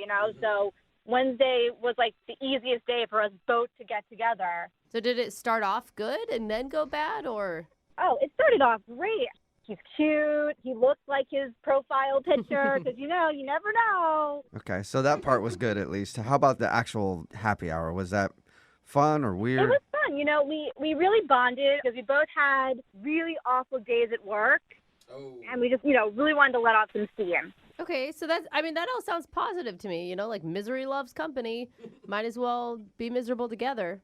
Z: So Wednesday was like the easiest day for us both to get together.
J: So did it start off good and then go bad, or?
Z: Oh, it started off great. He's cute. He looks like his profile picture because, you never know.
C: Okay, so that part was good at least. How about the actual happy hour? Was that fun or weird?
Z: It was fun. We really bonded because we both had really awful days at work. Oh. And we just, really wanted to let off some steam.
J: Okay, so that all sounds positive to me. Like misery loves company. Might as well be miserable together.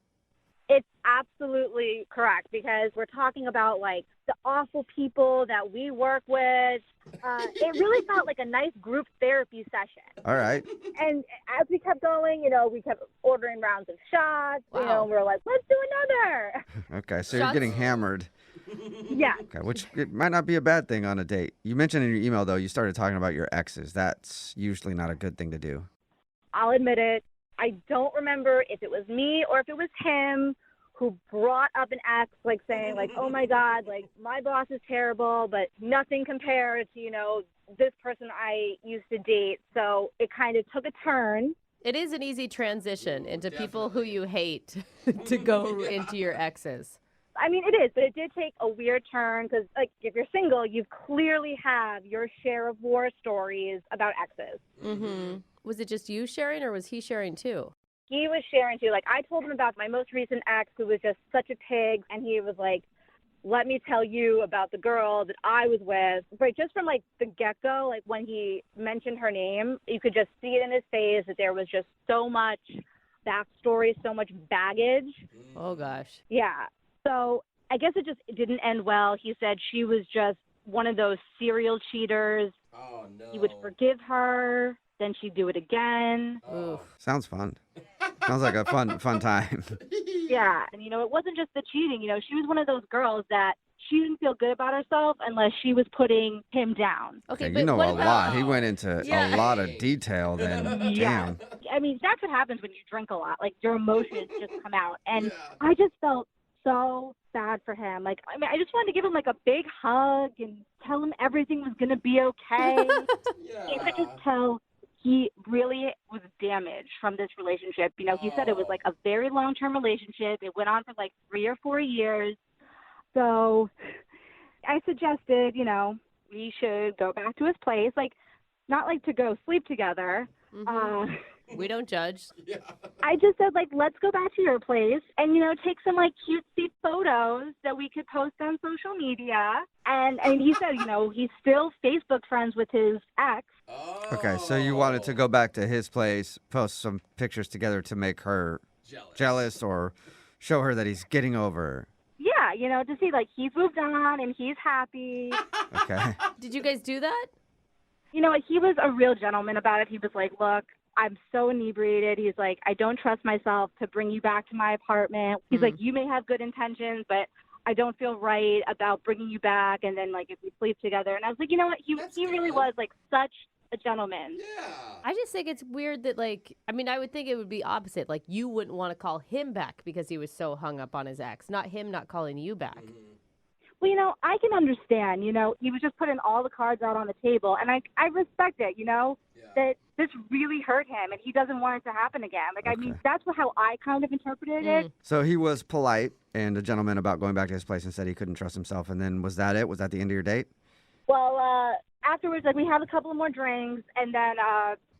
Z: It's absolutely correct because we're talking about like the awful people that we work with. It really felt like a nice group therapy session.
C: All right.
Z: And as we kept going, we kept ordering rounds of shots.
J: Wow.
Z: We were like, let's do another.
C: Okay, so you're getting hammered.
Z: Yeah.
C: Okay, which it might not be a bad thing on a date. You mentioned in your email, though, you started talking about your exes. That's usually not a good thing to do.
Z: I'll admit it. I don't remember if it was me or if it was him who brought up an ex, like saying, like, oh, my God, like, my boss is terrible, but nothing compared to, this person I used to date. So it kind of took a turn.
J: It is an easy transition into people who you hate to go into your exes.
Z: I mean, it is, but it did take a weird turn because, like, if you're single, you clearly have your share of war stories about exes.
J: Mm-hmm. Was it just you sharing or was he sharing too?
Z: He was sharing too. Like, I told him about my most recent ex who was just such a pig, and he was like, let me tell you about the girl that I was with. But just from, like, the get-go, like, when he mentioned her name, you could just see it in his face that there was just so much backstory, so much baggage.
J: Oh, gosh.
Z: Yeah. So I guess it didn't end well. He said she was just one of those serial cheaters. Oh, no. He would forgive her, then she'd do it again.
J: Oof.
C: Sounds fun. Sounds like a fun time.
Z: Yeah. And, it wasn't just the cheating. She was one of those girls that she didn't feel good about herself unless she was putting him down.
J: Okay,
Q: you know a lot. He went into a lot of detail then.
Z: Yeah.
Q: Damn.
Z: I mean, that's what happens when you drink a lot. Like, your emotions just come out. And I just felt so sad for him. Like, I mean, I just wanted to give him, like, a big hug and tell him everything was going to be okay. You could just tell he really was damaged from this relationship. You know, he said it was, like, a very long-term relationship. It went on for, like, 3 or 4 years. So I suggested, you know, we should go back to his place. Like, not, like, to go sleep together.
J: We don't judge.
Z: I just said, like, let's go back to your place and, you know, take some, like, cutesy photos that we could post on social media. And he said, you know, he's still Facebook friends with his ex.
Q: Okay, so you wanted to go back to his place, post some pictures together to make her jealous or show her that he's getting over her.
Z: Yeah, you know, to see, like, he's moved on and he's happy.
Q: Okay.
J: Did you guys do that?
Z: You know, he was a real gentleman about it. He was like, look, I'm so inebriated. He's like, I don't trust myself to bring you back to my apartment. He's like, you may have good intentions, but I don't feel right about bringing you back. And then, like, if we sleep together. And I was like, you know what? He really was, like, such a gentleman.
J: I just think it's weird that, like, I mean, I would think it would be opposite. Like, you wouldn't want to call him back because he was so hung up on his ex, not him not calling you back.
Z: Well, you know, I can understand, you know, he was just putting all the cards out on the table. And I respect it, you know, that this really hurt him and he doesn't want it to happen again. Like, I mean, that's how I kind of interpreted it.
Q: So he was polite and a gentleman about going back to his place and said he couldn't trust himself. And then was that it? Was that the end of your date?
Z: Well, afterwards, like, we had a couple of more drinks, and then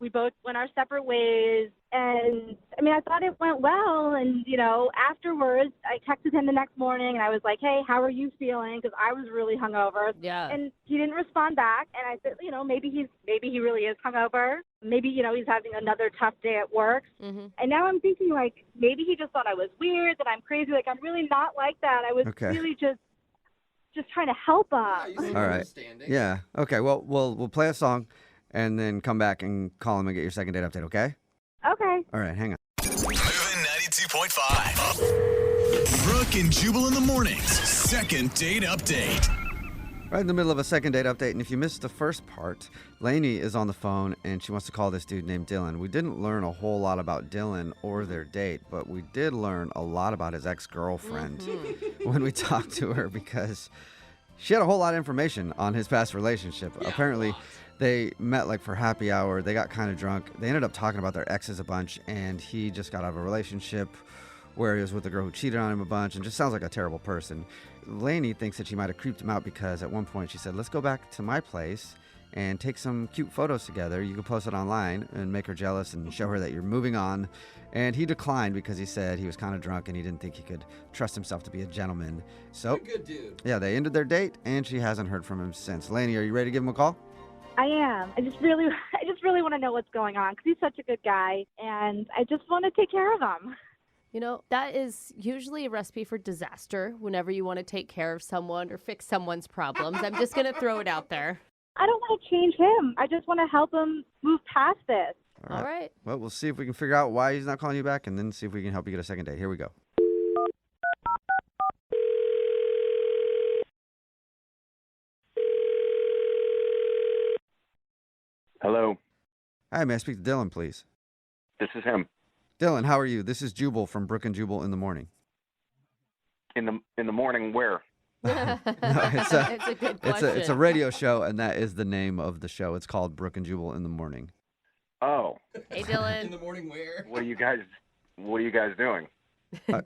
Z: we both went our separate ways. And, I mean, I thought it went well. And, you know, afterwards, I texted him the next morning, and I was like, hey, how are you feeling? Because I was really hungover.
J: Yeah.
Z: And he didn't respond back. And I said, you know, maybe he really is hungover. Maybe, you know, he's having another tough day at work. And now I'm thinking, like, maybe he just thought I was weird, that I'm crazy. Like, I'm really not like that. I was really just trying to help him.
Q: All right. Yeah. Okay. Well, we'll play a song and then come back and call him and get your second date update, okay?
Z: Okay.
Q: All right. Hang on.
B: Moving 92.5. Brooke and Jubal in the mornings. Second date update.
Q: Right in the middle of a second date update, and if you missed the first part, Lainey is on the phone, and she wants to call this dude named Dylan. We didn't learn a whole lot about Dylan or their date, but we did learn a lot about his ex-girlfriend when we talked to her, because she had a whole lot of information on his past relationship. Apparently, they met, like, for happy hour. They got kind of drunk. They ended up talking about their exes a bunch, and he just got out of a relationship where he was with a girl who cheated on him a bunch and just sounds like a terrible person. Lainey thinks that she might have creeped him out because at one point she said, let's go back to my place and take some cute photos together. You can post it online and make her jealous and show her that you're moving on. And he declined because he said he was kind of drunk and he didn't think he could trust himself to be a gentleman. So,
D: good dude.
Q: Yeah, they ended their date and she hasn't heard from him since. Lainey, are you ready to give him a call?
Z: I am. I just really want to know what's going on because he's such a good guy, and I just want to take care of him.
J: You know, that is usually a recipe for disaster whenever you want to take care of someone or fix someone's problems. I'm just going to throw it out there.
Z: I don't want to change him. I just want to help him move past this.
J: All right.
Q: Well, we'll see if we can figure out why he's not calling you back and then see if we can help you get a second date. Here we go.
F: Hello.
Q: Hi, may I speak to Dylan, please?
F: This is him.
Q: Dylan, how are you? This is Jubal from Brooke and Jubal in the morning.
F: In the morning, where?
Q: No, it's
J: a good question.
Q: It's a radio show, and that is the name of the show. It's called Brooke and Jubal in the morning.
F: Oh.
J: Hey, Dylan.
D: In the morning, where?
F: What are you guys doing?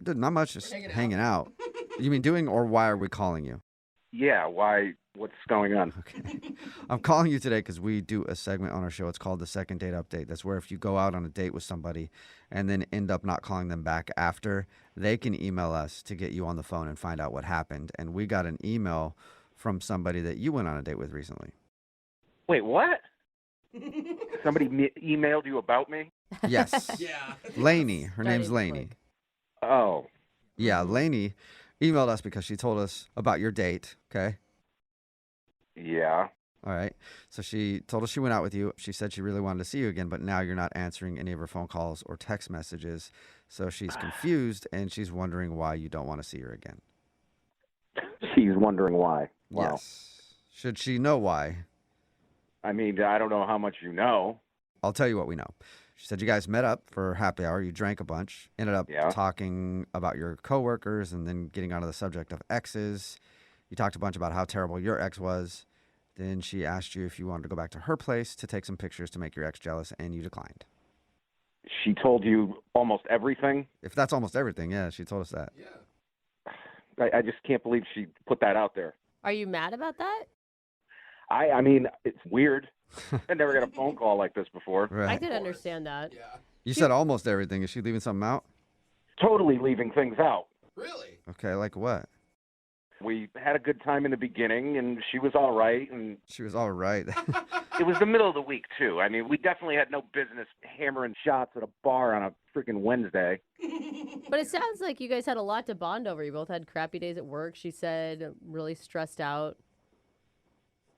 Q: Dude, not much, just hanging out. You mean doing, or why are we calling you?
F: Yeah, why? What's going on?
Q: Okay. I'm calling you today because we do a segment on our show. It's called the Second Date Update. That's where if you go out on a date with somebody and then end up not calling them back after, they can email us to get you on the phone and find out what happened. And we got an email from somebody that you went on a date with recently.
F: Wait, what? Somebody emailed you about me?
Q: Yes.
D: Yeah.
Q: Lainey. Her name's Lainey.
F: Oh.
Q: Yeah, Lainey emailed us because she told us about your date, okay?
F: Yeah.
Q: All right. So she told us she went out with you. She said she really wanted to see you again, but now you're not answering any of her phone calls or text messages. So she's confused, and she's wondering why you don't want to see her again.
F: She's wondering why. Wow.
C: Yes. Should she know why?
F: I mean, I don't know how much you know.
C: I'll tell you what we know. She said you guys met up for happy hour. You drank a bunch. Ended up talking about your coworkers and then getting onto the subject of exes. You talked a bunch about how terrible your ex was. Then she asked you if you wanted to go back to her place to take some pictures to make your ex jealous, and you declined.
F: She told you almost everything?
C: If that's almost everything, yeah, she told us that.
F: Yeah. I just can't believe she put that out there.
J: Are you mad about that?
F: I mean, it's weird. I never got a phone call like this before.
C: Right.
J: I could understand that.
C: Yeah. You said almost everything. Is she leaving something out?
F: Totally leaving things out.
V: Really?
C: Okay, like what?
F: We had a good time in the beginning, and she was all right. And
C: she was all right.
F: It was the middle of the week, too. I mean, we definitely had no business hammering shots at a bar on a freaking Wednesday.
J: But it sounds like you guys had a lot to bond over. You both had crappy days at work, she said, really stressed out.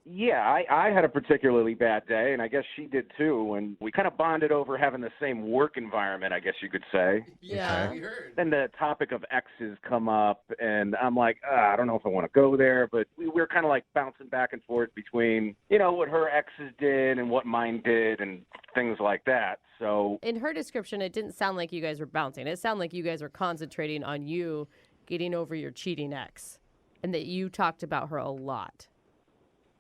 F: Yeah, I had a particularly bad day, and I guess she did too. And we kind of bonded over having the same work environment, I guess you could say.
J: Yeah.
V: We heard.
F: Then the topic of exes come up, and I'm like, I don't know if I want to go there. But we were kind of like bouncing back and forth between, what her exes did and what mine did and things like that. So
J: in her description, it didn't sound like you guys were bouncing. It sounded like you guys were concentrating on you getting over your cheating ex and that you talked about her a lot.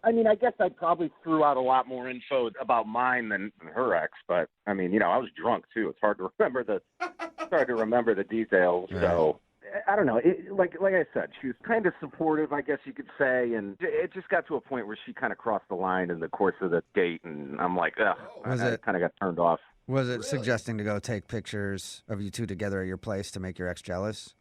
F: I mean, I guess I probably threw out a lot more info about mine than her ex, but I mean, I was drunk too. It's hard to remember the details.
C: Right.
F: So I don't know. Like I said, she was kind of supportive, I guess you could say, and it just got to a point where she kind of crossed the line in the course of the date, and I'm like, ugh, I kind of got turned off.
C: Was it suggesting to go take pictures of you two together at your place to make your ex jealous?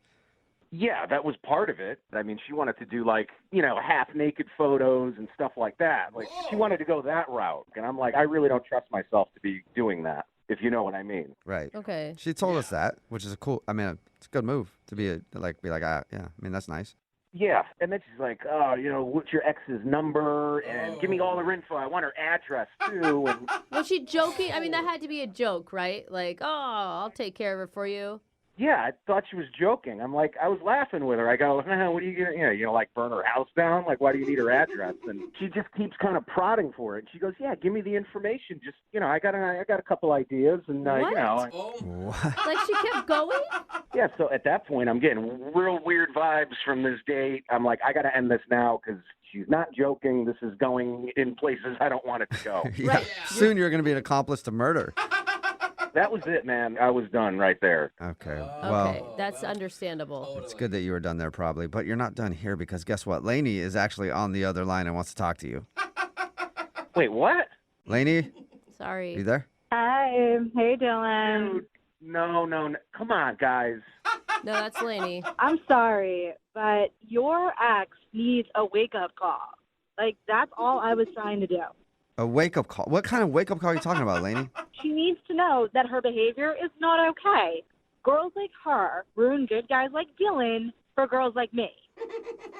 F: Yeah, that was part of it. I mean, she wanted to do half-naked photos and stuff like that. Like, she wanted to go that route. And I'm like, I really don't trust myself to be doing that, if you know what I mean.
C: Right.
J: Okay.
C: She told us that, which is it's a good move to be like, yeah, I mean, that's nice.
F: Yeah. And then she's like, what's your ex's number? And give me all her info. I want her address, too. And
J: Was she joking? I mean, that had to be a joke, right? Like, I'll take care of it for you.
F: yeah, I thought she was joking. I'm like, I was laughing with her. I go, what are you going to, like burn her house down? Like, why do you need her address? And she just keeps kind of prodding for it. She goes, yeah, give me the information. Just, I got a couple ideas. And,
J: Like she kept going?
F: Yeah, so at that point, I'm getting real weird vibes from this date. I'm like, I got to end this now because she's not joking. This is going in places I don't want it to go.
C: Yeah. Right. Soon you're going to be an accomplice to murder.
F: That was it, man. I was done right there.
C: Okay.
J: Okay, that's understandable.
C: It's good that you were done there probably, but you're not done here because guess what? Lainey is actually on the other line and wants to talk to you.
F: Wait, what?
C: Lainey?
J: Sorry.
C: You there?
Z: Hi. Hey, Dylan.
F: Dude, no. Come on, guys.
J: No, that's Lainey.
Z: I'm sorry, but your ex needs a wake-up call. Like, that's all I was trying to do.
C: A wake-up call? What kind of wake-up call are you talking about, Lainey?
Z: She needs to know that her behavior is not okay. Girls like her ruin good guys like Dylan for girls like me.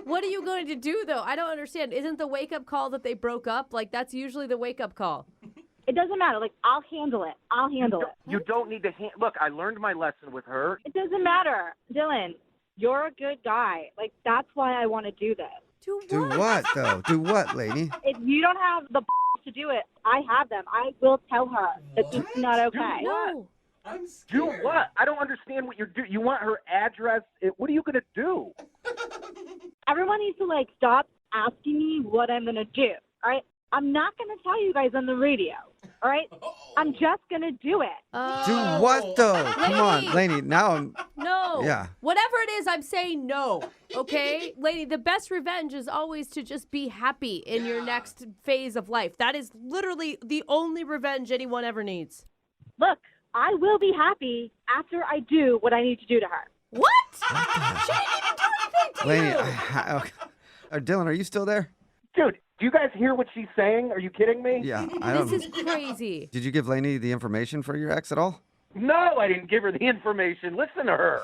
J: What are you going to do, though? I don't understand. Isn't the wake-up call that they broke up? Like, that's usually the wake-up call.
Z: It doesn't matter. Like, I'll handle it.
F: You don't need to look, I learned my lesson with her.
Z: It doesn't matter. Dylan, you're a good guy. Like, that's why I want to do this.
J: Do
C: what, though? Do what, Lainey?
Z: If you don't have the to do it, I have them. I will tell her that this is not okay.
J: No.
V: I'm scared.
F: Do what? I don't understand what you're doing. You want her address? What are you going to do?
Z: Everyone needs to, stop asking me what I'm going to do, all right? I'm not going to tell you guys on the radio, all right? I'm just going to do it.
C: Do what, though? Come on, Lainey. Now I'm...
J: No.
C: Yeah.
J: Whatever it is, I'm saying no. Okay? Lady, the best revenge is always to just be happy in your next phase of life. That is literally the only revenge anyone ever needs.
Z: Look, I will be happy after I do what I need to do to her.
J: What? She didn't even do anything to
C: Lainey,
J: you.
C: Dylan, are you still there?
F: Dude, do you guys hear what she's saying? Are you kidding me?
C: Yeah, I don't...
J: This is crazy.
C: Did you give Lainey the information for your ex at all?
F: No, I didn't give her the information. Listen to her.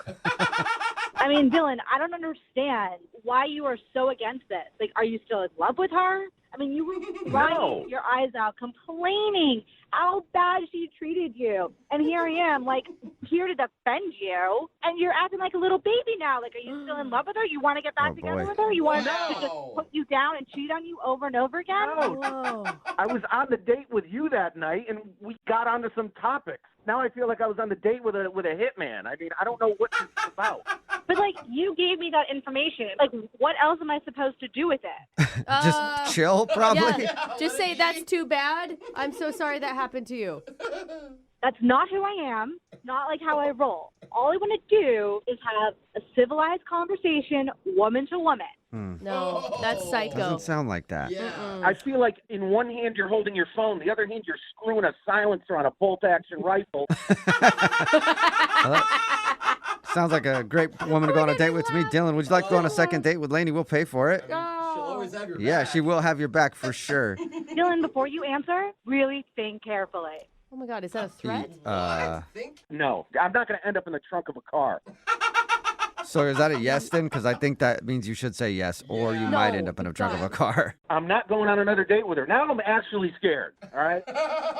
Z: I mean, Dylan, I don't understand why you are so against this. Like, are you still in love with her? I mean, you were crying your eyes out, complaining how bad she treated you. And here I am, like, here to defend you. And you're acting like a little baby now. Like, are you still in love with her? You want to get back together with her? You want her to just put you down and cheat on you over and over again?
F: No. I was on the date with you that night, and we got onto some topics. Now I feel like I was on the date with a hitman. I mean, I don't know what this is about.
Z: But, like, you gave me that information. Like, what else am I supposed to do with it?
C: Just chill, probably.
J: Yeah, just say that's too bad. I'm so sorry that happened to you.
Z: That's not who I am, not like how I roll. All I want to do is have a civilized conversation, woman to woman.
J: No, that's psycho.
C: Doesn't sound like that.
F: I feel like in one hand you're holding your phone, the other hand you're screwing a silencer on a bolt-action rifle.
C: Sounds like a great woman to go on a date with to me. Dylan, would you like to go on a second date with Lainey? We'll pay for it.
J: She'll always
D: have your back.
C: Yeah, she will have your back for sure.
Z: Dylan, before you answer, really think carefully.
J: Oh my God, is that a threat?
F: No, I'm not going to end up in the trunk of a car.
C: So is that a yes then? Because I think that means you should say yes, or you might end up in the trunk of a car.
F: I'm not going on another date with her. Now I'm actually scared, all right?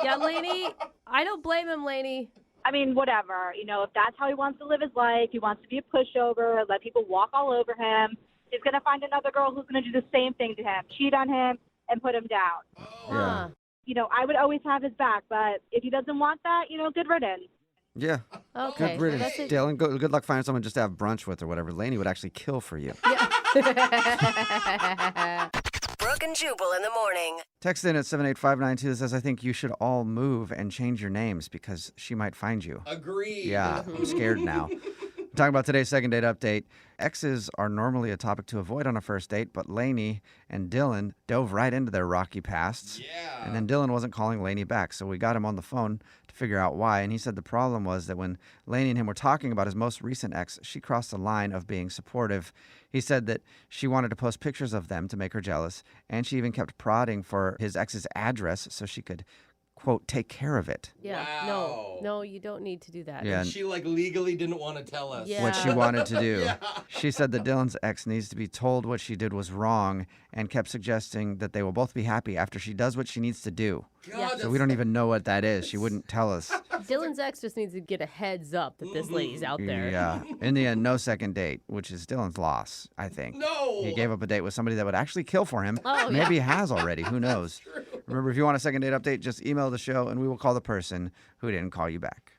J: Yeah, Lainey, I don't blame him, Lainey.
Z: I mean, whatever. You know, if that's how he wants to live his life, he wants to be a pushover, let people walk all over him. He's going to find another girl who's going to do the same thing to him, cheat on him, and put him down.
C: Yeah.
Z: You know, I would always have his back, but if he doesn't want that, you know, good riddance.
C: Yeah.
J: Okay.
C: Good riddance, Dylan. Good luck finding someone just to have brunch with or whatever. Lainey would actually kill for you.
K: Brooke and Jubal in the morning.
C: Text in at 78592 that says, I think you should all move and change your names because she might find you.
D: Agreed.
C: Yeah, I'm scared now. Talking about today's second date update. Exes are normally a topic to avoid on a first date, but Lainey and Dylan dove right into their rocky pasts. Yeah. And then Dylan wasn't calling Lainey back, so we got him on the phone to figure out why. And he said the problem was that when Lainey and him were talking about his most recent ex, she crossed the line of being supportive. He said that she wanted to post pictures of them to make her jealous, and she even kept prodding for his ex's address so she could, quote, take care of it.
J: Yeah, no, you don't need to do that.
C: Yeah.
D: And she like legally didn't want to tell us
C: what she wanted to do.
D: Yeah.
C: She said that Dylan's ex needs to be told what she did was wrong and kept suggesting that they will both be happy after she does what she needs to do.
D: God,
C: so we don't even know what that is. She wouldn't tell us.
J: Dylan's ex just needs to get a heads up that this lady's out there.
C: Yeah. In the end, no second date, which is Dylan's loss, I think.
D: No.
C: He gave up a date with somebody that would actually kill for him.
J: Oh,
C: Maybe
J: yeah.
C: he has already. Who knows? Remember, if you want a second date update, just email the show and we will call the person who didn't call you back.